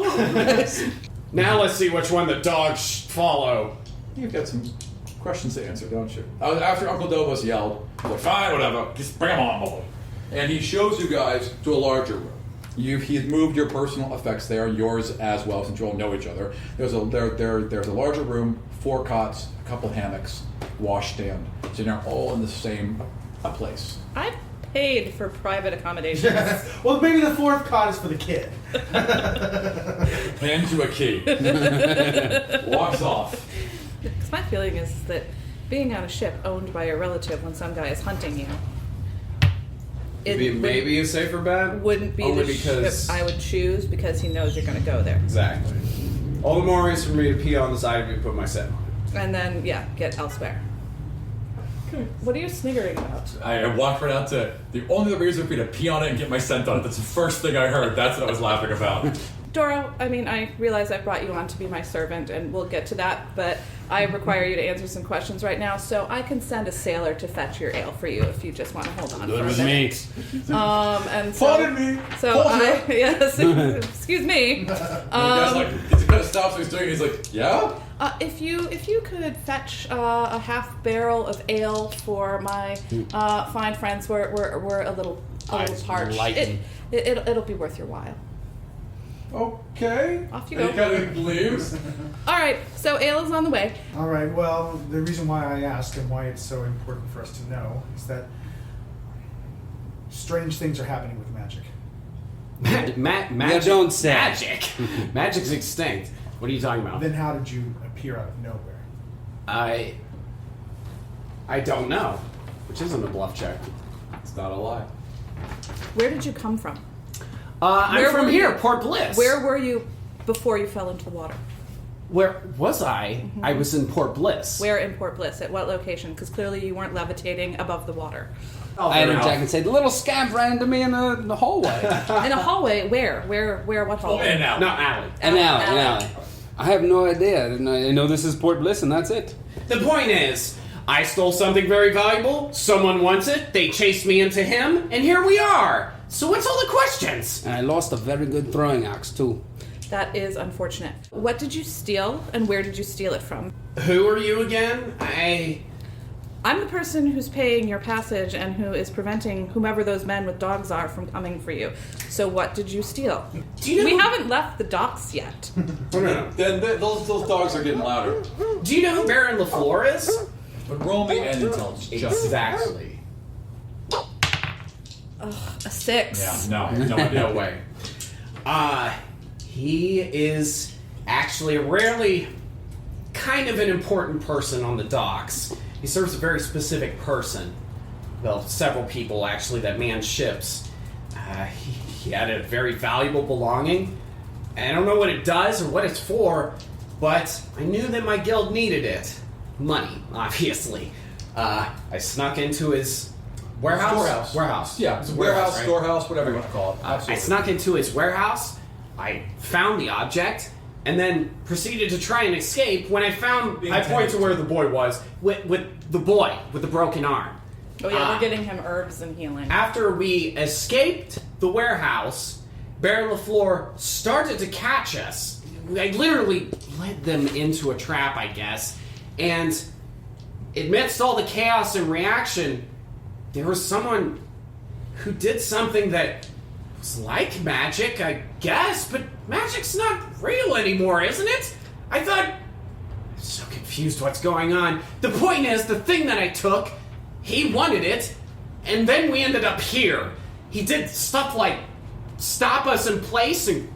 Now let's see which one the dogs follow. You've got some questions to answer, don't you? After Uncle Dobos yelled, he's like, fine, whatever, just bring him on board. And he shows you guys to a larger room. He's moved your personal effects there, yours as well, since you all know each other. There's a larger room, 4 cots, a couple hammocks, washstand. So you're all in the same place. I paid for private accommodations. Well, maybe the 4th cot is for the kid. Hands you a key. Walks off. Because my feeling is that being on a ship owned by a relative when some guy is hunting you, it Maybe a safer bet? wouldn't be Only the because... ship I would choose because he knows you're going to go there. Exactly. All the more reason for me to pee on the side of you and put my set on it. And then, yeah, get elsewhere. What are you sniggering about? I walked right out to the only reason for me to pee on it and get my scent on it. That's the first thing I heard. That's what I was laughing about. Dorro, I mean, I realize I've brought you on to be my servant, and we'll get to that, but I require you to answer some questions right now, so I can send a sailor to fetch your ale for you if you just want to hold on for a minute. And so, Pardon me. So yes, excuse me. The guy's like, he kind of stops what he's doing. He's like, yeah? If you could fetch a half barrel of ale for my fine friends, we're a little parched. lighten. It'll be worth your while. Okay. Off you And go. he kind of leaves. All right, so ale is on the way. All right. Well, the reason why I asked and why it's so important for us to know is that strange things are happening with magic. Magic. don't say. Magic. Magic's extinct. What are you talking about? Then how did you appear out of nowhere? I don't know. Which isn't a bluff check. It's not a lie. Where did you come from? I'm Where from were here, you? Port Bliss. Where were you before you fell into the water? Where was I? I was in Port Bliss. Where in Port Bliss? At what location? Because clearly you weren't levitating above the water. Oh, I interject and say, the little scamp ran into me in the hallway. In a hallway? Where? What hallway? And now. No, alley. An alley. I have no idea. I know this is Port Bliss, and that's it. The point is, I stole something very valuable. Someone wants it. They chased me into him, and here we are. So what's all the questions? And I lost a very good throwing axe, too. That is unfortunate. What did you steal, and where did you steal it from? Who are you again? I'm the person who's paying your passage and who is preventing whomever those men with dogs are from coming for you. So what did you steal? Do you know? We haven't left the docks yet. No. Then those dogs are getting louder. Do you know who Baron Leflure is? But roll me and intelligence. Just Exactly. A 6. Yeah, no idea. No way. He is actually a rarely kind of an important person on the docks. He serves a very specific person. Well, several people actually that man ships. He had a very valuable belonging. I don't know what it does or what it's for, but I knew that my guild needed it. Money, obviously. I snuck into his warehouse. Warehouse. Yeah, It's a warehouse, right? storehouse, whatever you want to call it. I snuck into his warehouse, I found the object, and then proceeded to try and escape when I point to where the boy was, with the boy with the broken arm. Oh yeah, we're getting him herbs and healing. After we escaped the warehouse, Baron Leflure started to catch us. I literally led them into a trap, I guess, and amidst all the chaos and reaction, there was someone who did something that was like magic, I guess, but magic's not real anymore, isn't it? I thought... I'm so confused what's going on. The point is, the thing that I took, he wanted it, and then we ended up here. He did stuff like stop us in place and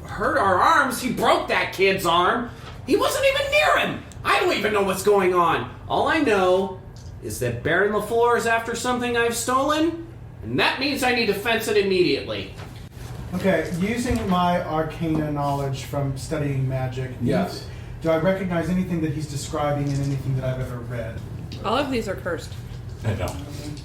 hurt our arms. He broke that kid's arm. He wasn't even near him. I don't even know what's going on. All I know is that Baron Leflure is after something I've stolen, and that means I need to fence it immediately. Okay, using my arcana knowledge from studying magic, Yes. do I recognize anything that he's describing in anything that I've ever read? All of these are cursed. I know.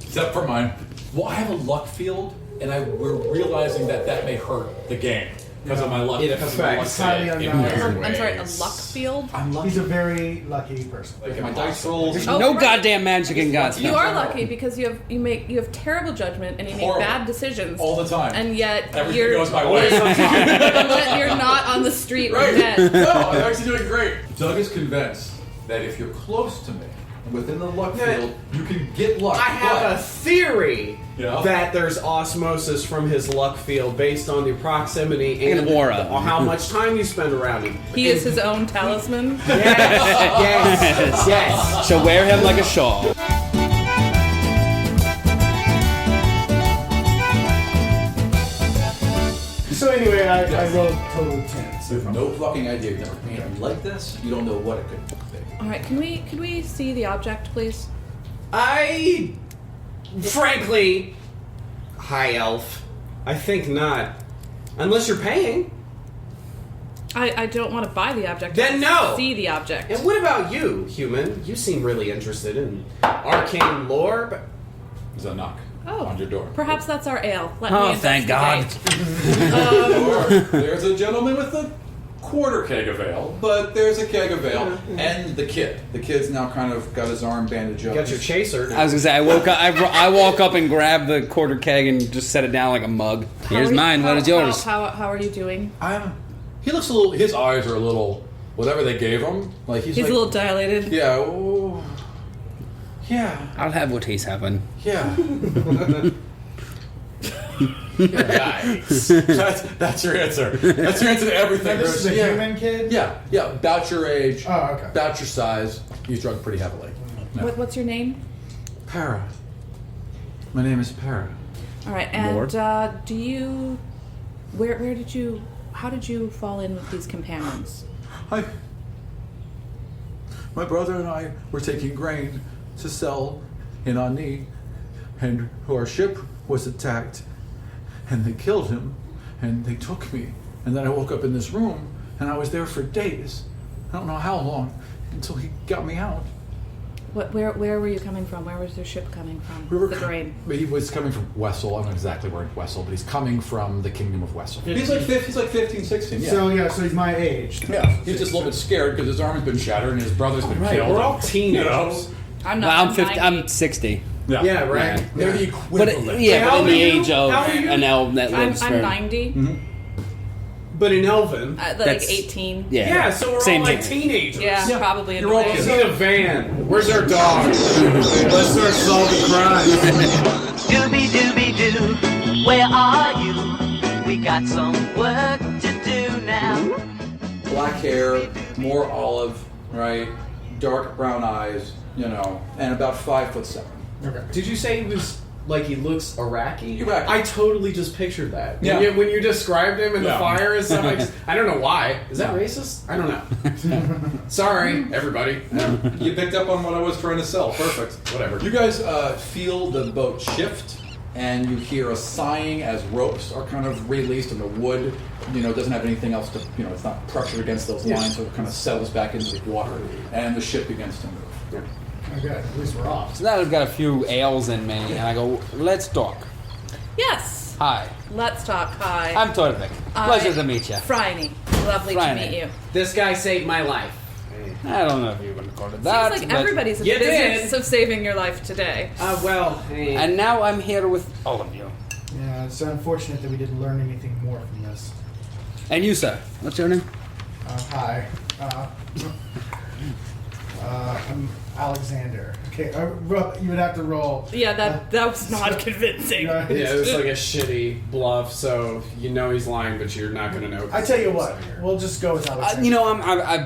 Except for mine. Well, I have a luck field, and we're realizing that may hurt the game. Because of my luck. Because of my luck highly save in unknown. weird I'm sorry, a ways. luck field? I'm lucky. He's a very lucky person. Like in my dice rolls. Oh, No right. goddamn magic in Godsfall. You are lucky because you have terrible judgment and you make Horrible. bad decisions All the time. and yet Everything goes my way. and yet you're not on the street Right. dead. No, I'm actually doing great. Doug is convinced that if you're close to me, within the luck field, you can get luck. I have a theory Yeah. that there's osmosis from his luck field based on the proximity and An aura. how much time you spend around him. He is his own talisman. Yes. So wear him like a shawl. So anyway, I rolled total 10. So You have no fucking idea. You've never painted like this. You don't know what it could be. All right, can we see the object, please? Frankly, high elf, I think not. Unless you're paying. I don't want to buy the object. Then I want no. to see the object. And what about you, human? You seem really interested in arcane lore, but There's a knock Oh, on your door. perhaps that's our ale. Let Oh, me thank God. investigate. Or there's a gentleman with a quarter keg of ale, but there's a keg of ale. And the kid. The kid's now kind of got his arm bandaged up. got your chaser. I was gonna say, I woke up. I walk up and grab the quarter keg and just set it down like a mug. How Here's are you- mine. What is yours? How are you doing? He looks a little. His eyes are a little. Whatever they gave him. Like he's He's like, a little dilated. yeah, oh, yeah, I'll have what he's having. yeah. That's your answer. That's your answer to everything. this is a Yeah. human kid? Yeah, about your age, Oh, okay. about your size. He's drunk pretty heavily. What's your name? Para. My name is Para. All right, and Lord? do you? Where did you? How did you fall in with these companions? My brother and I were taking grain to sell in Ani, and our ship was attacked, and they killed him, and they took me. And then I woke up in this room, and I was there for days. I don't know how long, until he got me out. Where were you coming from? Where was your ship coming from? The grain. He was coming from Wessel. I don't know exactly where in Wessel, but he's coming from the kingdom of Wessel. He's like 15, 16. Yeah. So he's my age. Yeah. He's just a little bit scared because his arm has been shattered and his brother's been killed. We're all and, teenagers. I'm Well, not. I'm 50. 90. I'm 60. Yeah, right. Yeah. They're the But equivalent. yeah, How but in old the are you? age of How old are you? an elf that lives I'm for 90. But in Elven. Like That's- 18. yeah, So we're same all like here. teenagers. Yeah, probably in You're all the kids. way. We need a van. Where's our dog? Let's start solving crimes. Scooby-Dooby-Doo, where are you? We got some work to do now. Black hair, more olive, right? Dark brown eyes, and about 5'7". Okay. Did you say he was like he looks Iraqi? Iraqi. I totally just pictured that. Yeah. When you described him in the Yeah. fire and stuff, I don't know why. Is that racist? I don't know. Sorry, everybody. You picked up on what I was trying to sell. Perfect. Whatever. You guys feel the boat shift, and you hear a sighing as ropes are kind of released, and the wood, doesn't have anything else to, it's not pressured against those lines, so it kind of settles back into the water, and the ship begins to move. Okay, at least we're off. So now I've got a few ales in me, and I go, let's talk. Yes. Hi, Let's talk. Hi. I'm Torvik. Pleasure to meet you. Phryne. Lovely Phryne. to meet you. This guy saved my life. I don't know if you want to call it that. Seems like but- everybody's in You the business did. of saving your life today. Hey. And now I'm here with all of you. Yeah, it's unfortunate that we didn't learn anything more from this. And you, sir. What's your name? Hi. I'm Alexander. Okay, you would have to roll. Yeah, that was not convincing. Yeah, it was like a shitty bluff, so you know he's lying, but you're not going to know. I tell you what, we'll just go with Alexander.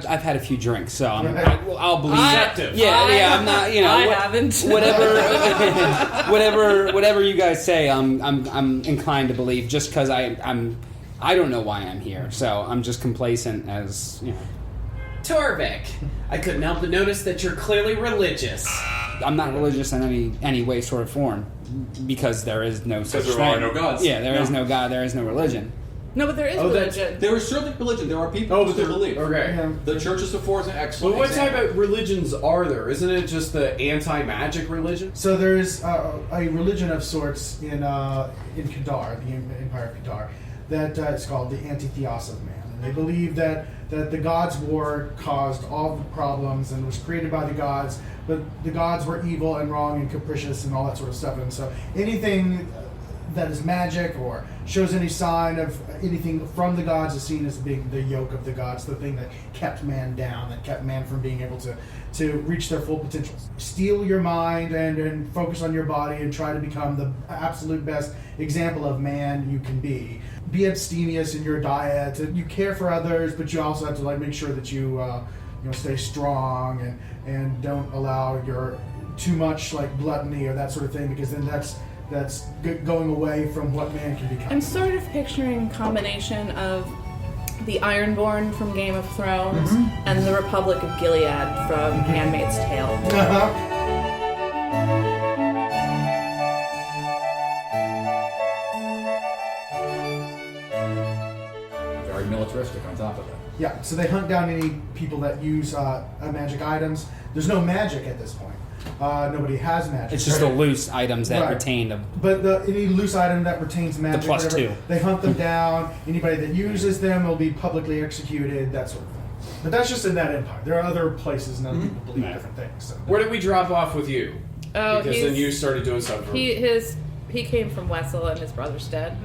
I've had a few drinks, so I'll believe. Deceptive. Yeah, I'm not. I haven't. Whatever you guys say, I'm inclined to believe, just because I don't know why I'm here, so I'm just complacent as Torvik, I couldn't help but notice that you're clearly religious. I'm not religious in any way, sort of form, because there is no such there thing. are no gods. Yeah, there is no God. There is no religion. No, but there is religion. There is certainly religion. There are people who still believe. Okay. Yeah. The Church of Sephora is an excellent But what example. type of religions are there? Isn't it just the anti-magic religion? So there's a religion of sorts in Kadar, the Empire of Kadar, that is called the Anti-Theos of Man. And they believe that the gods' war caused all the problems and was created by the gods, but the gods were evil and wrong and capricious and all that sort of stuff. And so anything that is magic or shows any sign of anything from the gods is seen as being the yoke of the gods, the thing that kept man down, that kept man from being able to reach their full potential. Steel your mind and focus on your body and try to become the absolute best example of man you can be. Be abstemious in your diet. You care for others, but you also have to make sure that you stay strong and don't allow your too much gluttony or that sort of thing, because then that's going away from what man can become. I'm sort of picturing a combination of the Ironborn from Game of Thrones and the Republic of Gilead from Handmaid's Tale. Very militaristic on top of that. Yeah, so they hunt down any people that use magic items. There's no magic at this point. Nobody has magic. It's just the loose items that retain them. But any loose item that retains magic, The plus whatever, 2. they hunt them down. Anybody that uses them will be publicly executed, that sort of thing. But that's just in that empire. There are other places and other people believe different things. So. Where did we drop off with you? Oh, Because then you started doing something. He came from Wessel and his brother's dead.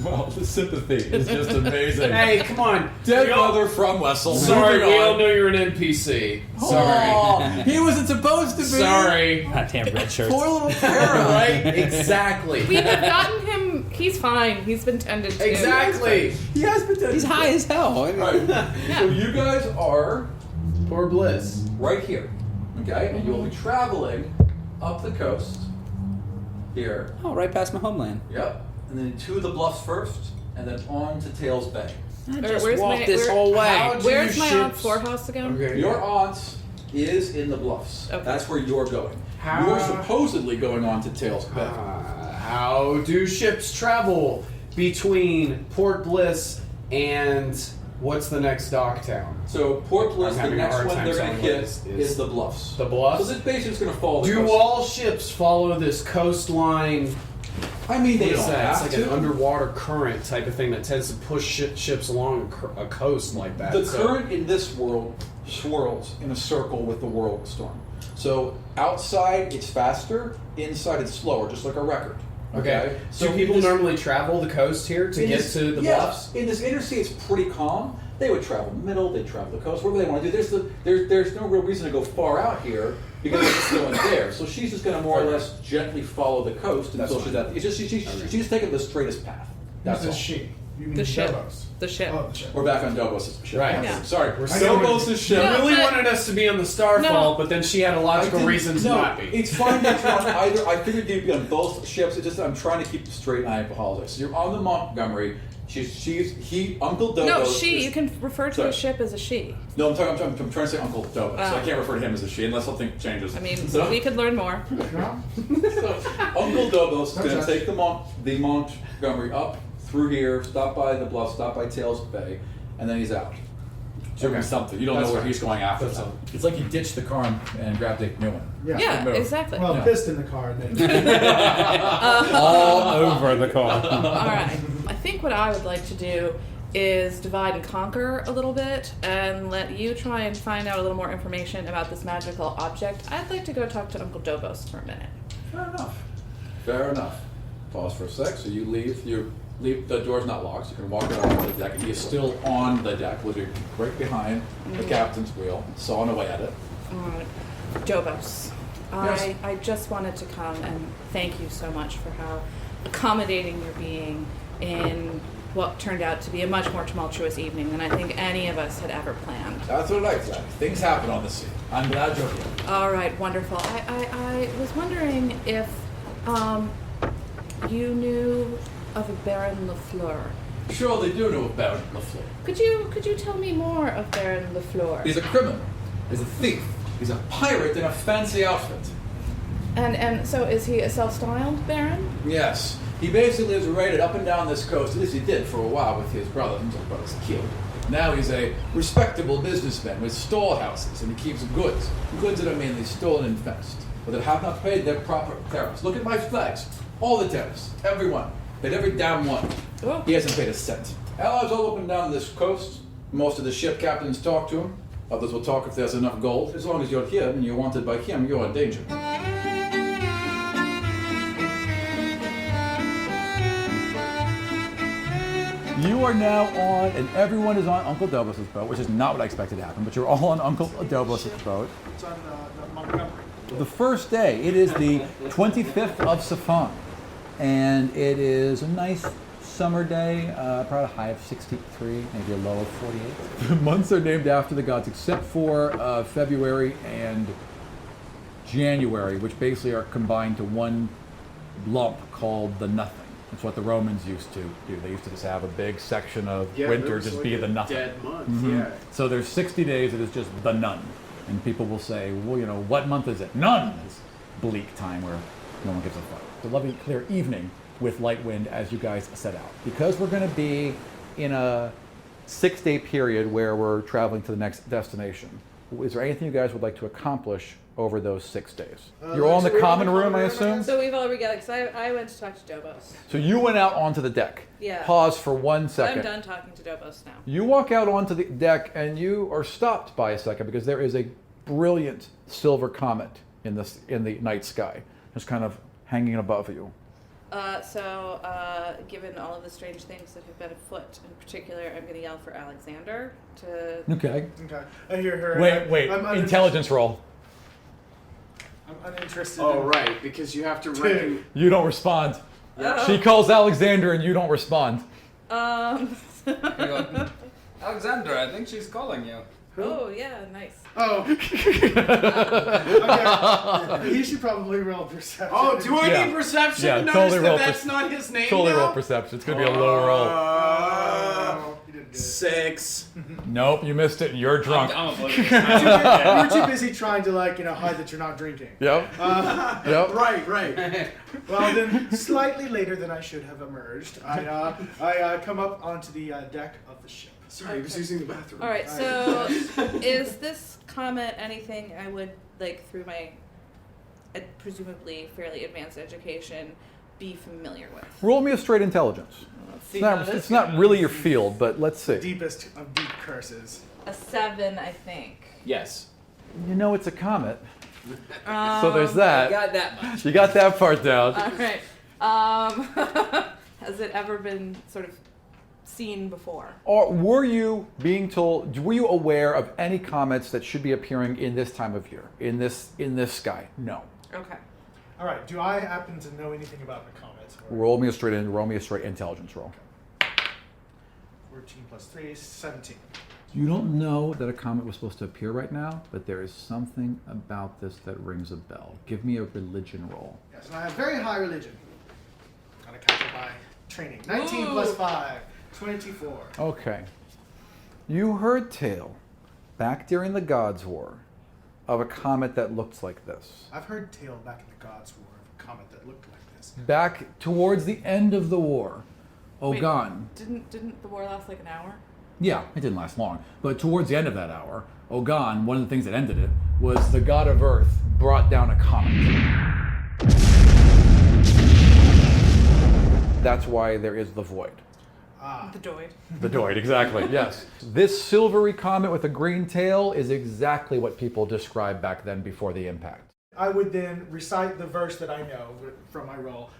Well, the sympathy is just amazing. Hey, come on. Dead We all- brother from Wessel. Sorry, Moving we all on. know you're an NPC. Sorry. Oh, he wasn't supposed to be. Sorry. Goddamn red shirts. Poor little Kara, right? Exactly. We have gotten him. He's fine. He's been tended to. Exactly. He has been dead. He's high as hell. Right. So you guys are Poor Bliss. right here, okay? And you'll be traveling up the coast here. Oh, right past my homeland. Yep. And then to the Bluffs first, and then on to Tails Bay. I just just walked walked this this whole whole How way. do Where's my ships- aunt's whorehouse again? Okay. Your aunt is in the Bluffs. Okay. That's where you're going. How- You're supposedly going on to Tails Bay. How do ships travel between Port Bliss and what's the next dock town? So Port Bliss, I'm the having a next hard one time they're going to telling what hit is is the Bluffs. The Bluffs? So this basically is going to follow the Do coast. all ships follow this coastline? I mean, they What is don't that? It's have like an to. underwater current type of thing that tends to push ships along a coast like that. The So- current in this world swirls in a circle with the world storm. So outside it's faster, inside it's slower, just like a record. Okay. So do people in this- normally travel the coast here to in get this- to the yeah, Bluffs? In this interstate, it's pretty calm. They would travel middle, they'd travel the coast, whatever they want to do. There's no real reason to go far out here because it's going there. So she's just going to more or less gently follow the coast until she's at. It's just she's taking the straightest path. That's That's a all. she. You mean The ship. Dobos. The ship. Oh, the ship. We're back on Dobos' ship. Right. Yeah. Sorry, we're I know Dobos' ship. No, She really but- wanted us to be on the Starfall, but then she had a logical reason to not be. It's fine that you're on either. I figured you'd be on both ships. It's just I'm trying to keep straight, and I apologize. So you're on the Montgomery. Uncle Dobos. No, she. is- You can refer to Sorry. a ship as a she. No, I'm trying to say Uncle Dobos. So I can't refer to him as a she unless something changes. I mean, So- we could learn more. Uncle Dobos is going to take the Montgomery up through here, stop by the Bluff, stop by Tails Bay, and then he's out. Doing something. You don't That's know where fine. he's going after that. It's like you ditched the car and grabbed a new one. Yeah, move. exactly. Well, Yeah. pissed in the car. And then All over the car. All right. I think what I would like to do is divide and conquer a little bit and let you try and find out a little more information about this magical object. I'd like to go talk to Uncle Dobos for a minute. Fair enough. Fair enough. Pause for a sec. So you leave. The door's not locked. So you can walk out onto the deck, and he is still on the deck, literally right behind the captain's wheel, sawing away at it. Dobos, Yes. I just wanted to come and thank you so much for how accommodating you're being in what turned out to be a much more tumultuous evening than I think any of us had ever planned. That's what I like. Things happen on the sea. I'm glad you're here. All right, wonderful. I was wondering if you knew of a Baron Leflure. Sure, they do know about Leflure. Could you tell me more of Baron Leflure? He's a criminal. He's a thief. He's a pirate in a fancy outfit. And so is he a self-styled Baron? Yes. He basically is raided up and down this coast. At least he did for a while with his brother. His brother's killed. Now he's a respectable businessman with storehouses, and he keeps goods that are mainly stolen and fenced, but that have not paid their proper tariffs. Look at my flags. All the tariffs. Every one. Paid every damn one. Oh. He hasn't paid a cent. Allies all up and down this coast. Most of the ship captains talk to him. Others will talk if there's enough gold. As long as you're here and you're wanted by him, you're in danger. You are now on, and everyone is on Uncle Dobos's boat, which is not what I expected to happen, but you're all on Uncle Dobos's boat. It's on Montgomery. The first day, it is the 25th of Safan, and it is a nice summer day, probably a high of 63, maybe a low of 48. The months are named after the gods, except for February and January, which basically are combined to one lump called the nothing. That's what the Romans used to do. They used to just have a big section of winter just be the nothing. Dead month, Mhm. So there's 60 days that is just the none. And people will say, well, you know, what month is it? None! It's bleak time where no one gives a fuck. It's a lovely, clear evening with light wind as you guys set out. Because we're going to be in a 6-day period where we're traveling to the next destination, is there anything you guys would like to accomplish over those 6 days? You're all in the common room, I assume? So we've all regathered, because I went to talk to Dobos. So you went out onto the deck. Yeah. Pause for 1 second. I'm done talking to Dobos now. You walk out onto the deck and you are stopped by a second because there is a brilliant silver comet in the night sky, just kind of hanging above you. Given all of the strange things that have been afoot, in particular, I'm going to yell for Alexander to... Okay. Okay. I hear her. Wait. Intelligence roll. I'm uninterested. Oh, right, because you have to reckon. You don't respond. Uh-oh. She calls Alexander and you don't respond. You go, Alexandra, I think she's calling you. Oh, yeah, nice. Oh. Okay. He should probably roll perception. Oh, do I Yeah. need perception Yeah, to notice totally roll that that's not his name Totally now? roll perception. It's going to be a low roll. Oh, you did good. 6. Nope, you missed it. You're drunk. I'm oblivious. You're too busy trying to hide that you're not drinking. Yep. Yep. Right. Well, then, slightly later than I should have emerged, I come up onto the deck of the ship. Sorry, I was using the bathroom. All right, so is this comet anything I would, through my presumably fairly advanced education, be familiar with? Roll me a straight intelligence. Let's see It's how not, this it's not goes. really your field, but let's see. Deepest of deep curses. A 7, I think. Yes. You know it's a comet. So there's that. Got that much. You got that part down. All right. Has it ever been sort of seen before? Or were you being told? Were you aware of any comets that should be appearing in this time of year, in this sky? No. Okay. All right. Do I happen to know anything about the comets? Roll me a straight intelligence roll. 14 plus 3, 17. You don't know that a comet was supposed to appear right now, but there is something about this that rings a bell. Give me a religion roll. Yes, and I have very high religion. On account of my training. 19 plus 5, 24. Okay. You heard tale back during the Gods' War of a comet that looked like this. I've heard tale back in the Gods' War of a comet that looked like this. Back towards the end of the war, Wait, Ogan. Didn't the war last like an hour? Yeah, it didn't last long. But towards the end of that hour, Ogan, one of the things that ended it, was the god of Earth brought down a comet. That's why there is the void. The Doid. The Doid, exactly, yes. This silvery comet with a green tail is exactly what people described back then before the impact. I would then recite the verse that I know from my role,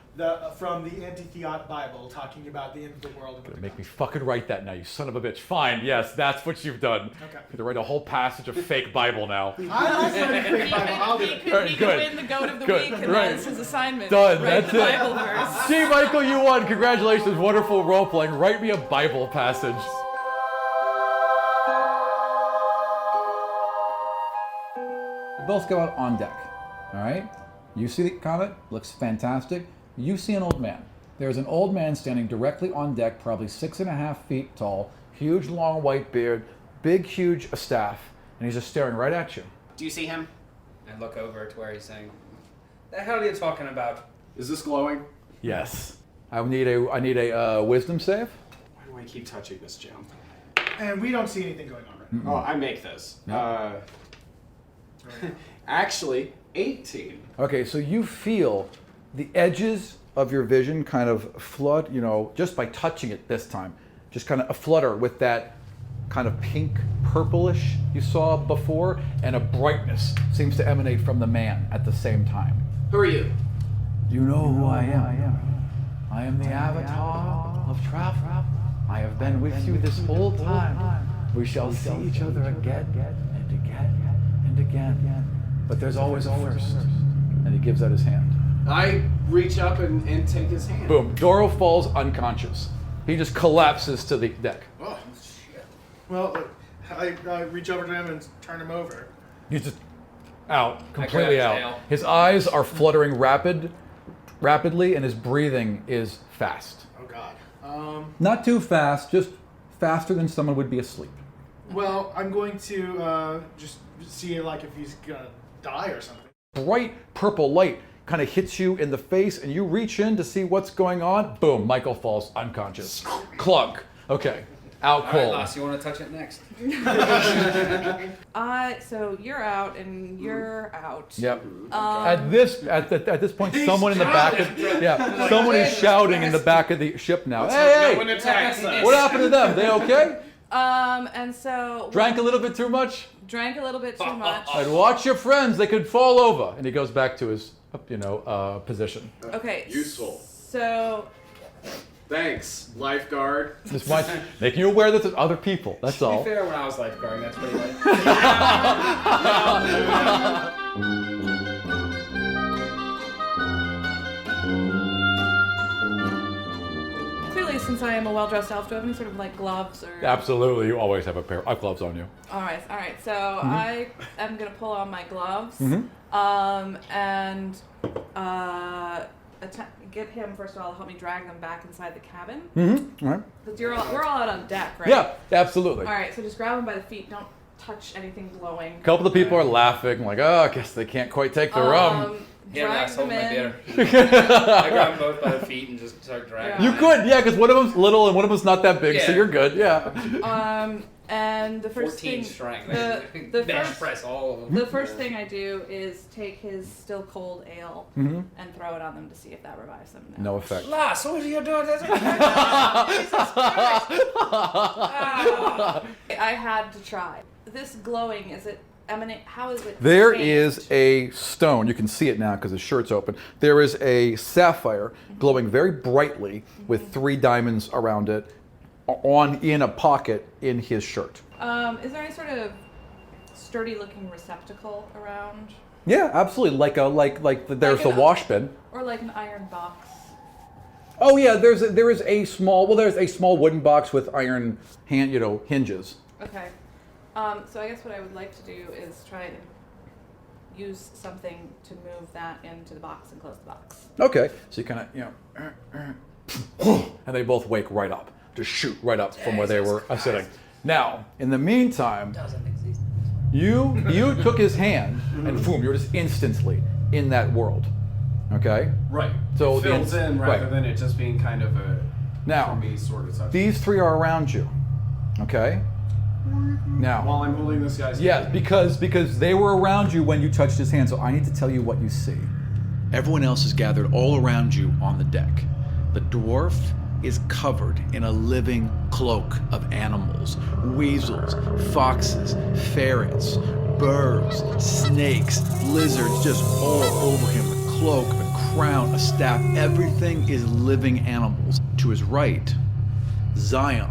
from the Anti-Theot Bible, talking about the end of the world. Gonna make me fucking write that now, you son of a bitch. Fine, yes, that's what you've done. Okay. You to write a whole passage of fake Bible now. I like writing fake Bible. I'll do it. He Alright, could good. win the goat of the Good, week, and right. that's his assignment. Done, Write that's the it. Bible verse. See, Michael, you won. Congratulations, wonderful role playing. Write me a Bible passage. We both go out on deck. All right? You see the comet, looks fantastic. You see an old man. There's an old man standing directly on deck, probably 6.5 feet tall, huge long white beard, big huge staff, and he's just staring right at you. Do you see him? I look over to where he's saying, The hell are you talking about? Is this glowing? Yes. I need a wisdom save. Why do I keep touching this gem? And we don't see anything going on right now. Oh, I make this. Actually, 18. Okay, so you feel the edges of your vision kind of flood, just by touching it this time, just kind of a flutter with that kind of pink purplish you saw before, and a brightness seems to emanate from the man at the same time. Who are you? You know who I am. I am the avatar of travel. I have been with you this whole time. We shall see each other again and again and again. But there's always a first. And he gives out his hand. I reach up and take his hand. Boom. Dorro falls unconscious. He just collapses to the deck. Oh, shit. Well, I reach over to him and turn him over. He's just out, completely his out. tail. His eyes are fluttering rapidly, and his breathing is fast. Oh, God. Not too fast, just faster than someone would be asleep. Well, I'm going to just see like if he's gonna die or something. Bright purple light kind of hits you in the face, and you reach in to see what's going on. Boom, Michael falls unconscious. Clunk. Okay, out All right, cold. Lass, you want to touch it next? So you're out and you're out. Yep. At this point, someone in the back of someone is shouting in the back of the ship now. Hey, No one attacks us. what happened to them? They okay? And so Drank a little bit too much? drank a little bit too much. And watch your friends, they could fall over. And he goes back to his, position. Okay. Useful. So Thanks, lifeguard. Just making you aware that there's other people, that's To all. be fair, when I was lifeguarding, that's pretty late. clearly, since I am a well-dressed elf, do I have any sort of like gloves or? Absolutely, you always have a pair of gloves on you. All right. So I am gonna pull on my gloves, and get him first of all. Help me drag them back inside the cabin. All right. Because we're all out on deck, right? Yeah, absolutely. All right. So just grab them by the feet. Don't touch anything glowing. A couple of people are laughing, like, oh, I guess they can't quite take the rum. Yeah, Drag Lass, hold them my in. beer. I grab them both by the feet and just start dragging. You could, yeah, because one of them's little and one of them's not that big, so Yeah. you're good, yeah. And the first 14 thing, strength. the Bench first- press all of them. the first thing I do is take his still cold ale and throw it on them to see if that revives them. No effect. Lass, what are you doing? I had to try. This glowing, is it emanate? How is it? There changed? is a stone, you can see it now because his shirt's open. There is a sapphire glowing very brightly with 3 diamonds around it in a pocket in his shirt. Is there any sort of sturdy-looking receptacle around, Yeah, absolutely. There's Like the an- wash bin. or like an iron box? Oh yeah, there's a small wooden box with iron hinges. Okay. So I guess what I would like to do is try and use something to move that into the box and close the box. Okay, so you kind of and they both wake right up, just shoot right up from where they were sitting. Now, in the meantime, you took his hand and boom, you're just instantly in that world. Okay. Right. So it fills in rather right. than it just being kind of a Now, for me sort of touch. these 3 are around you. Okay. Now. While I'm holding this guy's Yes, hand. because they were around you when you touched his hand, so I need to tell you what you see. Everyone else is gathered all around you on the deck. The dwarf is covered in a living cloak of animals. Weasels, foxes, ferrets, birds, snakes, lizards, just all over him. A cloak, a crown, a staff, everything is living animals. To his right, Zion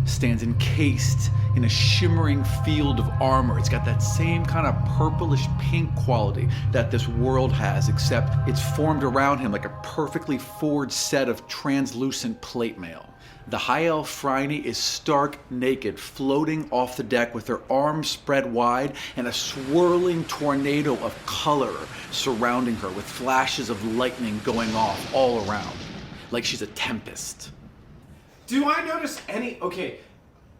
stands encased in a shimmering field of armor. It's got that same kind of purplish pink quality that this world has, except it's formed around him like a perfectly forged set of translucent plate mail. The High Elf Phryne is stark naked, floating off the deck with her arms spread wide and a swirling tornado of color surrounding her with flashes of lightning going off all around, like she's a tempest. Do I notice any? Okay,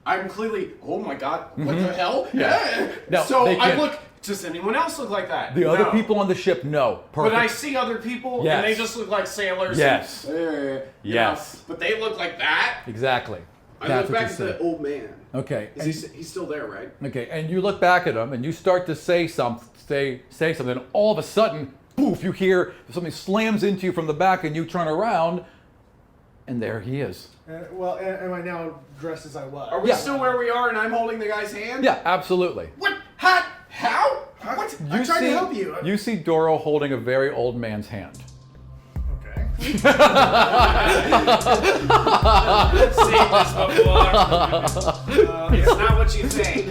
I'm clearly. Oh my god! What the hell? Yeah. No, so they I can't- look Does anyone else look like that? The other No. people on the ship, no. Perfect. But I see other people, Yes. and they just look like sailors. Yes. And, you Yes. know, but they look like that. Exactly. I That's look what back you at see. the old man. Okay. He's still there, right? Okay, and you look back at him and you start to say something, and all of a sudden, poof, you hear something slams into you from the back and you turn around and there he is. Am I now dressed as I was? Are we still where we are and I'm holding the guy's hand? Yeah, absolutely. What? How? What? I'm trying to help you. You see Dorro holding a very old man's hand. Okay. I've seen this before. It's not what you think.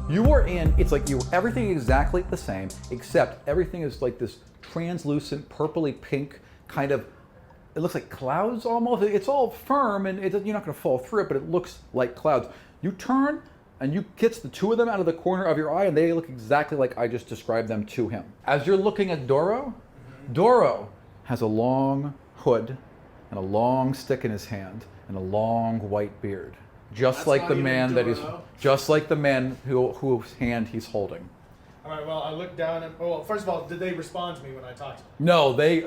You are in, it's like everything exactly the same, except everything is like this translucent, purpley pink kind of, it looks like clouds almost. It's all firm and you're not going to fall through it, but it looks like clouds. You turn and you catch the two of them out of the corner of your eye and they look exactly like I just described them to him. As you're looking at Dorro, Dorro has a long hood and a long stick in his hand and a long white beard. Just like the man that just like the man whose hand he's holding. All right. Well, I look down and first of all, did they respond to me when I talked to them? No, they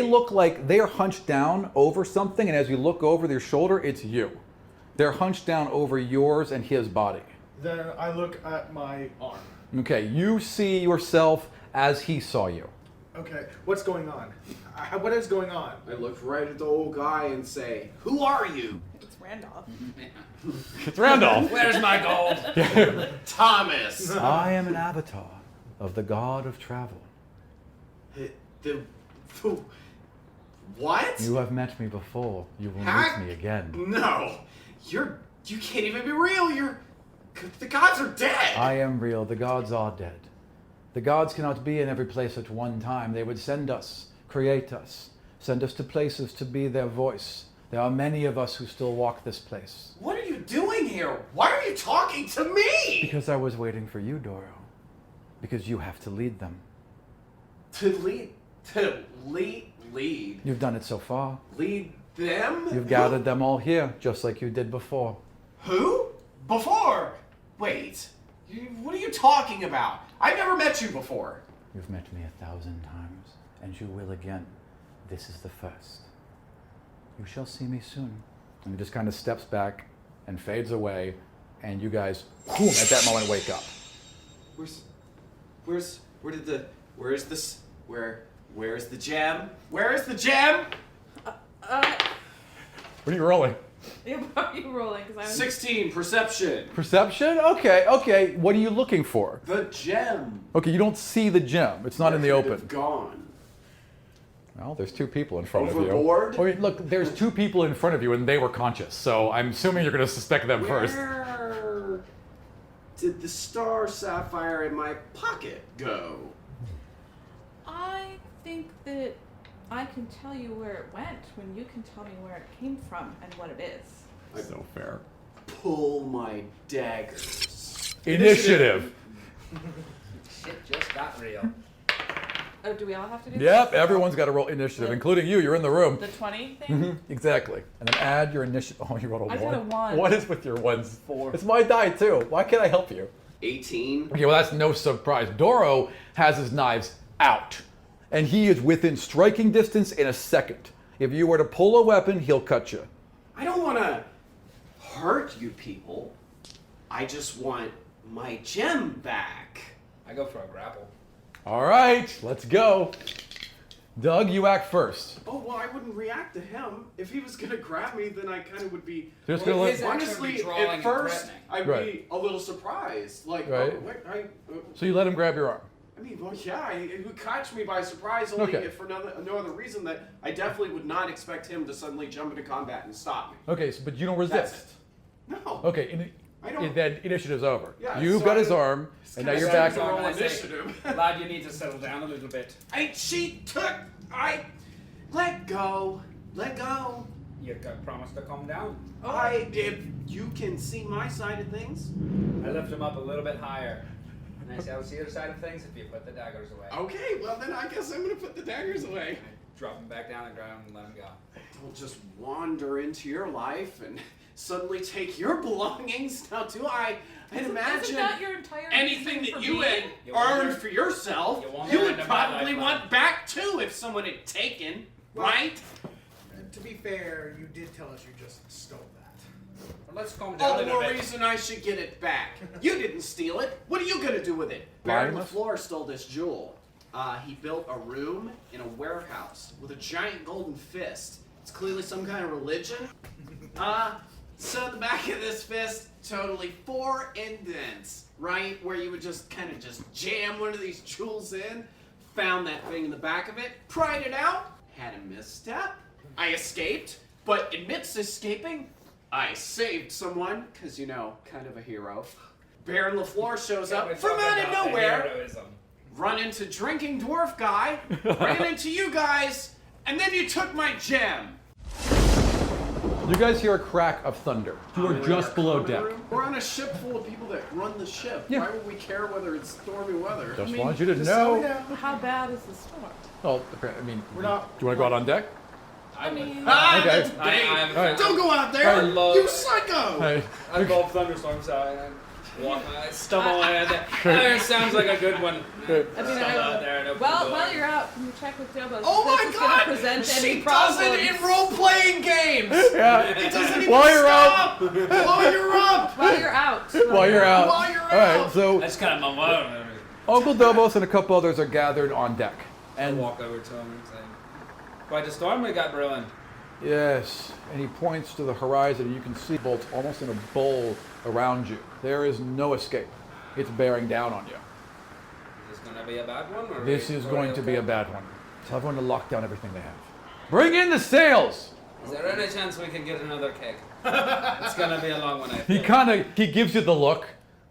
look like they're hunched down over something, and as you look over their shoulder, it's you. They're hunched down over yours and his body. Then I look at my arm. Okay, you see yourself as he saw you. Okay, what's going on? What is going on? I look right at the old guy and say, "Who are you?" It's Randolph. It's Randolph. Where's my gold? Thomas. I am an avatar of the god of travel. What? You have met me before. You will Huh? meet me again. No, you can't even be real. The gods are dead. I am real. The gods are dead. The gods cannot be in every place at one time. They would send us, create us, send us to places to be their voice. There are many of us who still walk this place. What are you doing here? Why are you talking to me? Because I was waiting for you, Dorro. Because you have to lead them. To lead. You've done it so far. Lead them? You've gathered them all here, just like you did before. Who? Before? Wait. What are you talking about? I've never met you before. You've met me 1,000 times, and you will again. This is the first. You shall see me soon. And he just kind of steps back and fades away, and you guys, boom, at that moment wake up. Where's the gem? Where is the gem? What are you rolling? Are you rolling? 16, perception. Perception? Okay. What are you looking for? The gem. Okay, you don't see the gem. It's not in the Where could it open. have gone. Well, there's two people in front of you. Overboard? Oh, look, there's two people in front of you, and they were conscious. So I'm assuming you're going to suspect them first. Where did the star sapphire in my pocket go? I think that I can tell you where it went when you can tell me where it came from and what it is. That's so fair. Pull my daggers. Initiative. Shit just got real. Oh, do we all have to do Yep, this? everyone's got to roll initiative, including you. You're in the room. The 20 thing? Exactly. And then add your initiative. Oh, you rolled a I got 1. a 1. What is with your ones? 4. It's my die, too. Why can't I help you? 18. Okay, well, that's no surprise. Dorro has his knives out, and he is within striking distance in a second. If you were to pull a weapon, he'll cut you. I don't want to hurt you people. I just want my gem back. I go for a grapple. All right, let's go. Doug, you act first. Oh, well, I wouldn't react to him. If he was going to grab me, then I kind of would be... Just Well, gonna his let, action would Honestly, be drawing at and first, threatening. I'd Right. be a little surprised. Like, Right. oh, what? so you let him grab your arm. I mean, well, yeah, it would catch me by surprise only Okay. if for no other reason that I definitely would not expect him to suddenly jump into combat and stop me. Okay, so, but you don't That's resist. it. No. Okay, I don't- then initiative's over. Yeah, You've so got I- his arm, and now kinda you're sad back. to roll What can I say? initiative. Lad, you need to settle down a little bit. Let go. Let go. You got promised to calm down. If you can see my side of things. I lift him up a little bit higher. And I say, I'll see your side of things if you put the daggers away. Okay, well then I guess I'm gonna put the daggers away. drop him back down the ground and let him go. Don't just wander into your life and suddenly take your belongings. Now, do I'd imagine Isn't that your entire anything reason that for you being? had You earned wonder- for yourself, you wonder you would into my probably lifeline. want back too if someone had taken, right? To be fair, you did tell us you just stole that. Well, let's calm down All a the little more bit. reason I should get it back. You didn't steal it. What are you gonna do with it? Baron Limeless? Leflure stole this jewel. He built a room in a warehouse with a giant golden fist. It's clearly some kind of religion. So the back of this fist, totally 4 indents, right? Where you would just kind of just jam one of these jewels in. Found that thing in the back of it, pried it out, had a misstep. I escaped, but amidst escaping, I saved someone, because, you know, kind of a hero. Baron Leflure shows Yeah, up we're from talking out of about the nowhere, heroism. run into drinking dwarf guy, ran into you guys, and then you took my gem. You guys hear a crack of thunder. You are just below deck. We're on a ship full of people that run the ship. Yeah. Why would we care whether it's stormy weather? Just wanted you to Just slow know. down. How bad is the storm? Well, I mean, We're not. do you want to go out on deck? I mean, Ah, Okay. that's big. Alright. Don't go out there, I love- you psycho! Hey, I love thunderstorms, so I stumble out there. It sounds like a good one. good. I mean, Stumble out there and open the door. while you're out, can you check with Dobo? Oh This my is gonna god! present She any does problems. it in role-playing games! Yeah. It doesn't even While you're stop! While you're up! While you're out. While you're out. While you're All right, out. so I just kind of mumble out. Uncle Dobos and a couple others are gathered on deck. I And walk over to him and say, "Quite a storm we got brewing." yes, and he points to the horizon, and you can see bolts almost in a bowl around you. There is no escape. It's bearing down on you. Is this going to be a bad one? Or This is or going to be a okay? bad one. Tell everyone to lock down everything they have. Bring in the sails! Is there any chance we can get another keg? It's going to be a long one, I think. He gives you the look,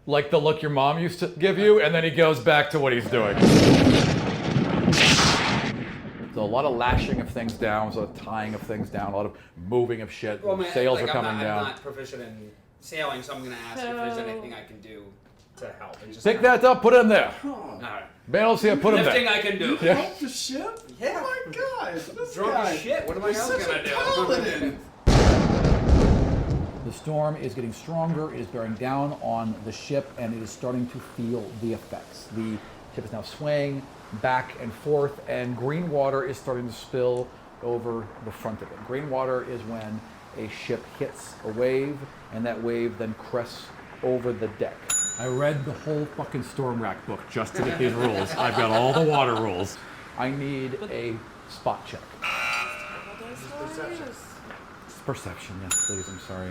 like the look your mom used to give you, and then he goes back to what he's doing. So a lot of lashing of things down, a lot of tying of things down, a lot of moving of shit. Well, I mean, Sails like, are coming I'm down. not proficient in sailing, so I'm going to ask if there's So- anything I can do to help. And just Pick that up, put it in there. All right. Bales here, put him Lifting there. I can do. Yeah. Help the ship? Yeah. Oh my god, this Drunk guy. as shit. What am I He's else such going a to do? paladin. The storm is getting stronger, it is bearing down on the ship, and it is starting to feel the effects. The ship is now swaying back and forth, and green water is starting to spill over the front of it. Green water is when a ship hits a wave, and that wave then crests over the deck. I read the whole fucking Storm Rack book just to get these rules. I've got all the water rules. I need a spot check. Perception, yes, please, I'm sorry.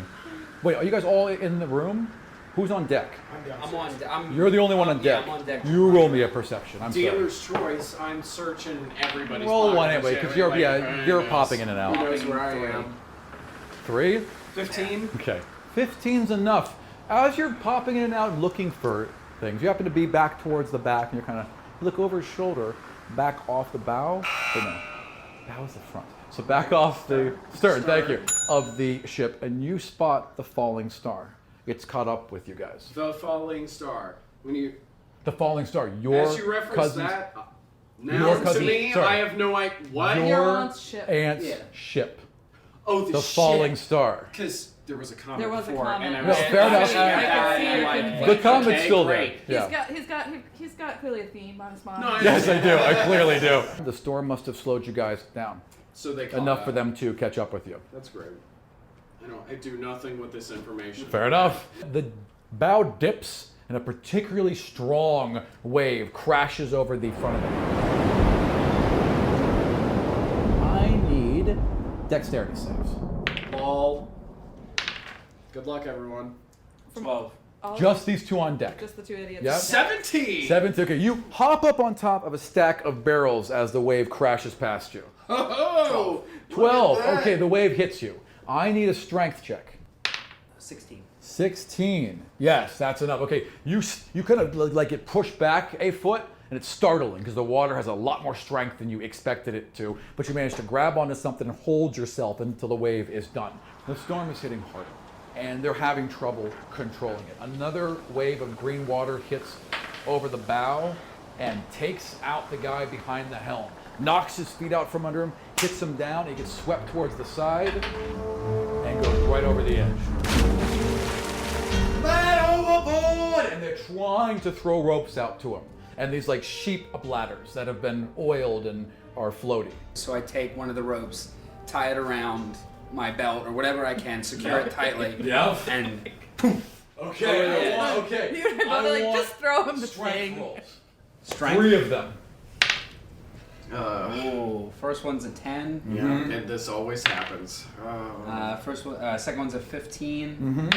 Wait, are you guys all in the room? Who's on deck? I'm down. I'm on deck. You're the only one on Yeah, deck. I'm on deck. You roll me a perception. I'm sorry. Dealer's choice, I'm searching everybody's Roll one pockets, anyway, because you're like, you're who popping in and knows? Who out. knows where I am? 3? 15? Okay. 15's enough. As you're popping in and out looking for things, you happen to be back towards the back, and you're kind of look over his shoulder, back off the bow. But no, bow is the front. So back off the stern, thank you, of the ship, and you spot the falling star. It's caught up with you guys. The falling star. When you, The falling star. Your as you reference cousin's, that, Your now to cousin- me, sorry. I have no idea. What? Your your aunt's ship. aunt's Yeah. ship. Oh, The falling star. Because there was a comment There was a before, comment. and I No, was fair enough. laughing at I that, could see and your I'm confusion. The like, comment's okay, still great. there. Yeah. He's got clearly a theme on his mind. No, I- Yes, I do. I clearly do. The storm must have slowed you guys down So they caught enough for up. them to catch up with you. That's great. I do nothing with this information. Fair enough. The bow dips, and a particularly strong wave crashes over the front of it. I need dexterity saves. All. Good luck, everyone. 12. All Just these two on deck. just the two idiots. Yep. 17! 7. Okay, you hop up on top of a stack of barrels as the wave crashes past you. Oh! 12. Look at that. Okay, the wave hits you. I need a strength check. 16. 16. Yes, that's enough. Okay, you kind of like get pushed back a foot, and it's startling because the water has a lot more strength than you expected it to, but you manage to grab onto something and hold yourself until the wave is done. The storm is hitting harder, and they're having trouble controlling it. Another wave of green water hits over the bow and takes out the guy behind the helm. knocks his feet out from under him, hits him down, he gets swept towards the side, and goes right over the edge. Man overboard! And they're trying to throw ropes out to him. And these like sheep bladders that have been oiled and are floaty. So I take one of the ropes, tie it around my belt or whatever I can, secure it tightly, and Okay, okay. You're about to like just throw him the thing. rolls. strength. 3 of them. Oh, first one's a 10. Yeah, and this always happens. Second one's a 15.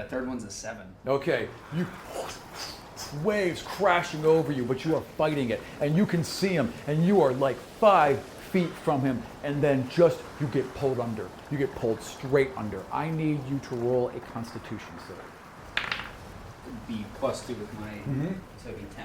Third one's a 7. Okay, you waves crashing over you, but you are fighting it, and you can see him, and you are like 5 feet from him, and then you get pulled under. You get pulled straight under. I need you to roll a Constitution save. Be +2 with my, so it'd be 10.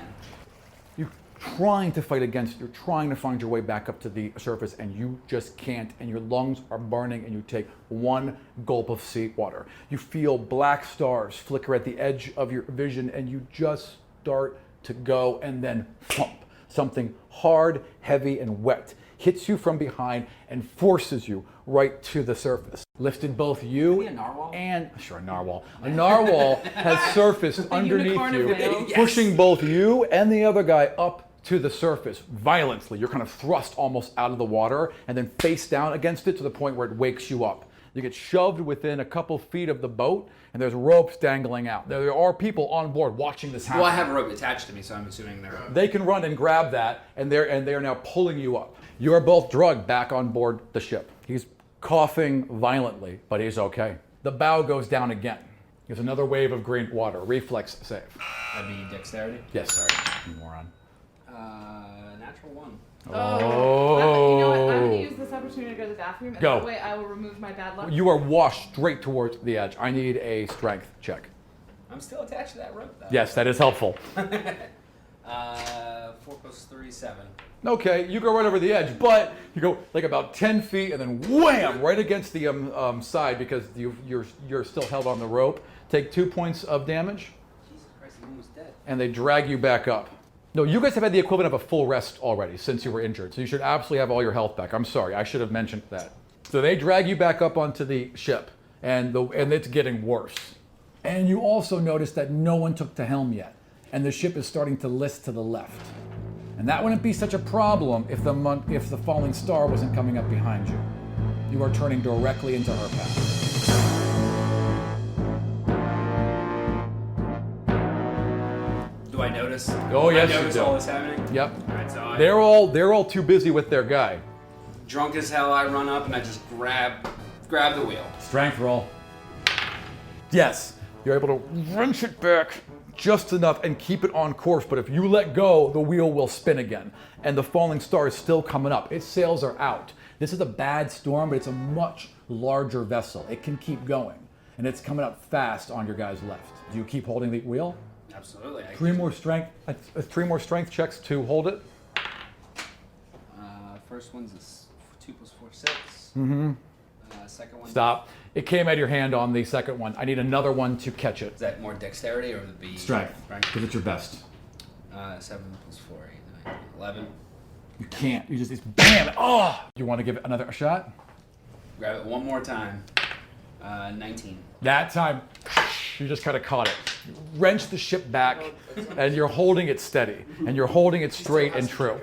You're trying to fight against, you're trying to find your way back up to the surface, and you just can't, and your lungs are burning, and you take 1 gulp of seawater. You feel black stars flicker at the edge of your vision, and you just start to go, and then thump. Something hard, heavy, and wet hits you from behind and forces you right to the surface. Lifted both you Maybe a narwhal? and sure, a narwhal. A narwhal has surfaced underneath unicorn you, of whales. pushing both you and the other guy up to the surface violently. You're kind of thrust almost out of the water and then face down against it to the point where it wakes you up. You get shoved within a couple feet of the boat, and there's ropes dangling out. There are people on board watching this happen. Well, I have a rope attached to me, so I'm assuming they're... They can run and grab that, and they are now pulling you up. You are both drugged back on board the ship. He's coughing violently, but he's okay. The bow goes down again. There's another wave of green water. Reflex save. That'd be dexterity? Yes. Sorry, you moron. Natural 1. You know what? I'm gonna use this opportunity to go to the bathroom, and Go. that way I will remove my bad luck. You are washed straight towards the edge. I need a strength check. I'm still attached to that rope, though. Yes, that is helpful. 4 + 3, 7. Okay, you go right over the edge, but you go like about 10 feet and then wham, right against the side because you're still held on the rope. Take 2 points of damage, Jesus Christ, I'm almost dead. and they drag you back up. No, you guys have had the equivalent of a full rest already since you were injured, so you should absolutely have all your health back. I'm sorry, I should have mentioned that. So they drag you back up onto the ship, and it's getting worse. And you also notice that no one took the helm yet, and the ship is starting to list to the left. And that wouldn't be such a problem if the falling star wasn't coming up behind you. You are turning directly into her path. Do I notice? Oh, yes, I you notice do. all this happening? Yep. Alright, so They're all too busy with their guy. drunk as hell, I run up and I just grab the wheel. Strength roll. Yes. You're able to wrench it back just enough and keep it on course, but if you let go, the wheel will spin again. And the falling star is still coming up. Its sails are out. This is a bad storm, but it's a much larger vessel. It can keep going. And it's coming up fast on your guy's left. Do you keep holding the wheel? Absolutely. 3 more strength checks to hold it. First one's a 2 + 4, 6. Second one. Stop. It came out of your hand on the second one. I need another one to catch it. Is that more dexterity or would it be Strength, because it's your best. 7 + 4, 8, 9, 11. You can't. You just bam. Oh! You want to give it another shot? Grab it one more time. 19. That time, you just kind of caught it. You wrench the ship back, and you're holding it steady, and you're holding it straight and true.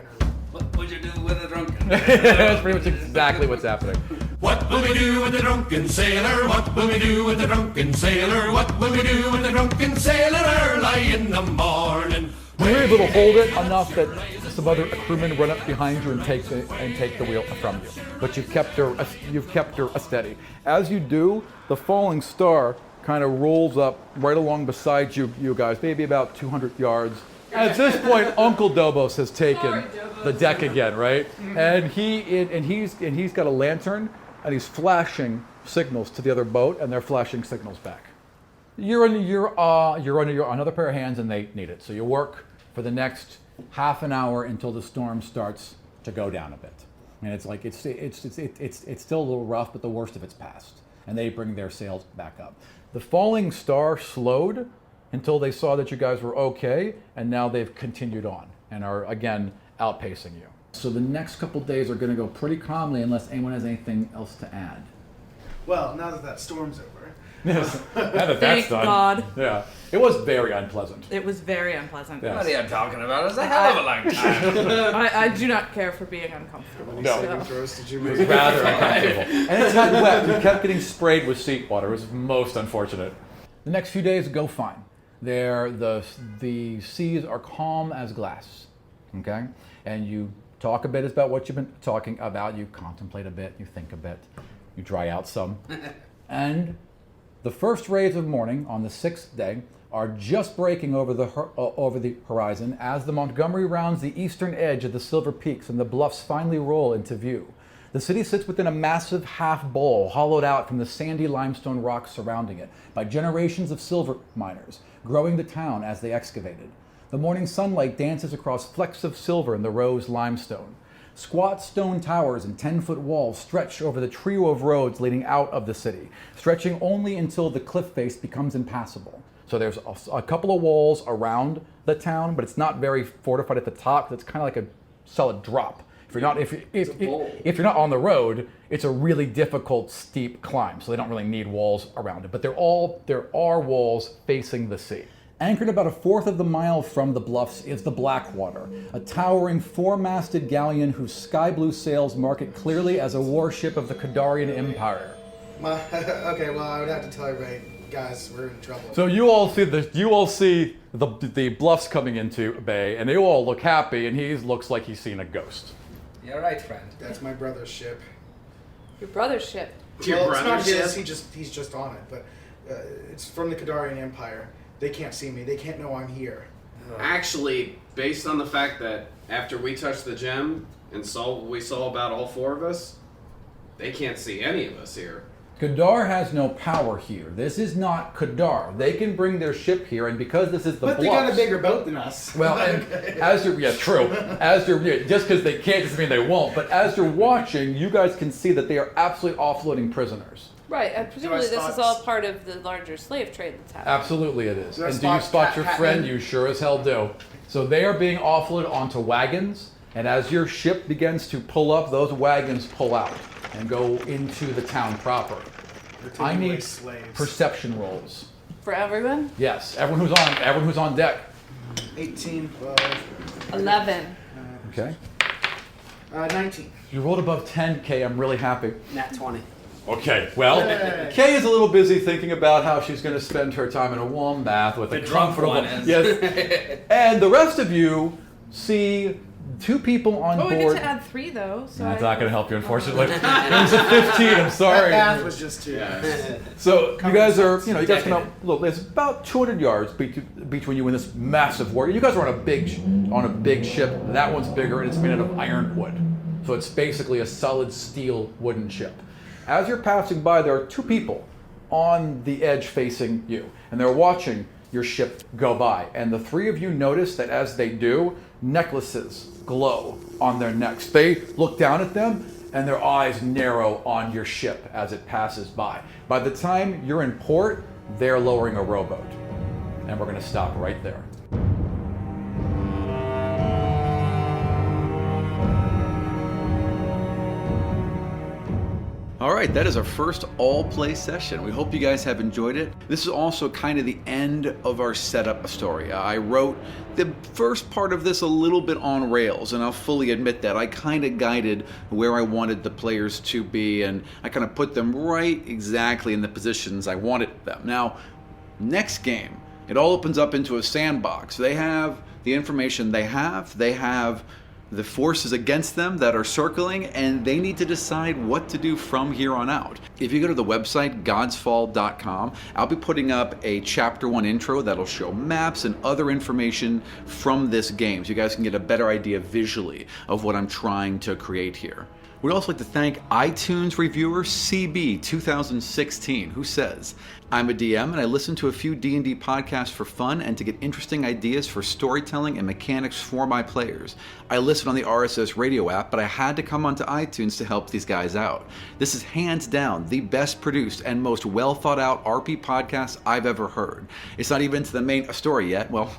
What would you do with a drunken? That's pretty much exactly what's happening. What will we do with the drunken sailor? What will we do with the drunken sailor? What will we do with the drunken sailor early in the morning? You're able to hold it enough that some other crewmen run up behind you and take the wheel from you. But you've kept her steady. As you do, the falling star kind of rolls up right along beside you guys, maybe about 200 yards. At this point, Uncle Dobos has taken the deck again, right? And he's got a lantern, and he's flashing signals to the other boat, and they're flashing signals back. You're under another pair of hands, and they need it. So you work for the next half an hour until the storm starts to go down a bit. And it's like it's still a little rough, but the worst of it's past. And they bring their sails back up. The falling star slowed until they saw that you guys were okay, and now they've continued on. and are again outpacing you. So the next couple days are going to go pretty calmly unless anyone has anything else to add. Well, now that storm's over. Yes, now that Thank that's done. God. Yeah, it was very unpleasant. It was very unpleasant. Yeah. What are you talking about? It's a hell of a long time. I do not care for being uncomfortable. No. so- Throws did you It was make? rather uncomfortable. And it's got wet. We kept getting sprayed with seawater. It was most unfortunate. The next few days go fine. The seas are calm as glass. Okay? And you talk a bit about what you've been talking about. You contemplate a bit. You think a bit. You dry out some. And the first rays of morning on the 6th day are just breaking over the horizon as the Montgomery rounds the eastern edge of the Silver Peaks and the Bluffs finally roll into view. The city sits within a massive half bowl hollowed out from the sandy limestone rocks surrounding it by generations of silver miners, growing the town as they excavated. The morning sunlight dances across flecks of silver in the rose limestone. Squat stone towers and 10-foot walls stretch over the trio of roads leading out of the city, stretching only until the cliff face becomes impassable. So there's a couple of walls around the town, but it's not very fortified at the top. It's kind of like a solid drop. If you're not on the road, it's a really difficult, steep climb. So they don't really need walls around it. But there are walls facing the sea. Anchored about 1/4 of the mile from the Bluffs is the Blackwater, a towering 4-masted galleon whose sky blue sails mark it clearly as a warship of the Kadarian Empire. Okay, well, I would have to tell everybody, guys, we're in trouble. So you all see the Bluffs coming into bay, and they all look happy, and he looks like he's seen a ghost. You're right, friend. That's my brother's ship. Your brother's ship. Your Well, it's not brother's his, ship? he's just on it, but it's from the Kadarian Empire. They can't see me. They can't know I'm here. Actually, based on the fact that after we touched the gem and saw what we saw about all 4 of us, they can't see any of us here. Kadar has no power here. This is not Kadar. They can bring their ship here, and because this is the But Bluffs, they got a bigger boat than us. well, and as you're, true. Just because they can't doesn't mean they won't. But as you're watching, you guys can see that they are absolutely offloading prisoners. Right, and presumably this is spot- all part of the larger slave trade that's happening. Absolutely it is. Do I And do you spot spot Cat your Hatman? friend? You sure as hell do. So they are being offloaded onto wagons, and as your ship begins to pull up, those wagons pull out and go into the town proper. I taking away need slaves. perception rolls. For everyone? Yes, everyone who's on deck. 18, 12, 11. Okay. 19. You rolled above 10, Kay. I'm really happy. Nat 20. Okay, well, Kay is a little busy thinking about how she's going to spend her time in a warm bath with a drunk comfortable. one is. Yes. And the rest of you see 2 people on Oh, we board. get to add 3 though. So That's I- not going to help you, unfortunately. It was a 15. I'm sorry. That math was just too. So you guys are, you guys come out. Look, there's about 200 yards between you and this massive warrior. You guys are on a big ship. That one's bigger, and it's made out of ironwood. So it's basically a solid steel wooden ship. As you're passing by, there are 2 people on the edge facing you, and they're watching your ship go by. And the 3 of you notice that as they do, necklaces glow on their necks. They look down at them, and their eyes narrow on your ship as it passes by. By the time you're in port, they're lowering a rowboat. And we're going to stop right there. All right, that is our first all-play session. We hope you guys have enjoyed it. This is also kind of the end of our setup story. I wrote the first part of this a little bit on rails, and I'll fully admit that. I kind of guided where I wanted the players to be, and I kind of put them right exactly in the positions I wanted them. Now, next game, it all opens up into a sandbox. They have the information they have the forces against them that are circling, and they need to decide what to do from here on out. If you go to the website, godsfall.com, I'll be putting up a Chapter 1 intro that'll show maps and other information from this game, so you guys can get a better idea visually of what I'm trying to create here. We'd also like to thank iTunes reviewer CB2016, who says, I'm a DM and I listen to a few D&D podcasts for fun and to get interesting ideas for storytelling and mechanics for my players. I listen on the RSS radio app, but I had to come onto iTunes to help these guys out. This is hands down the best produced and most well thought out RP podcast I've ever heard. It's not even to the main story yet. Well,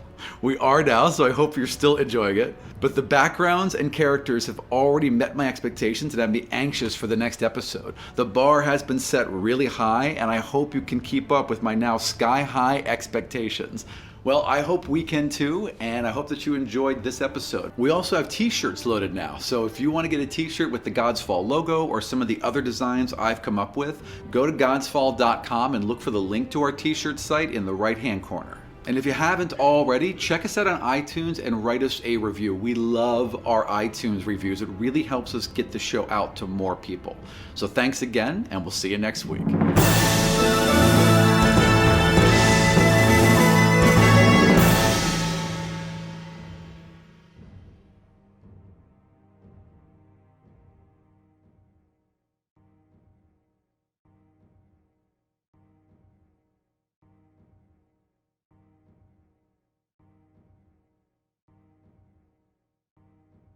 We are now, so I hope you're still enjoying it. But the backgrounds and characters have already met my expectations, and I'm anxious for the next episode. The bar has been set really high, and I hope you can keep up with my now sky-high expectations. Well, I hope we can too, and I hope that you enjoyed this episode. We also have t-shirts loaded now, so if you want to get a t-shirt with the Godsfall logo or some of the other designs I've come up with, go to godsfall.com and look for the link to our t-shirt site in the right-hand corner. And if you haven't already, check us out on iTunes and write us a review. We love our iTunes reviews. It really helps us get the show out to more people. So thanks again, and we'll see you next week.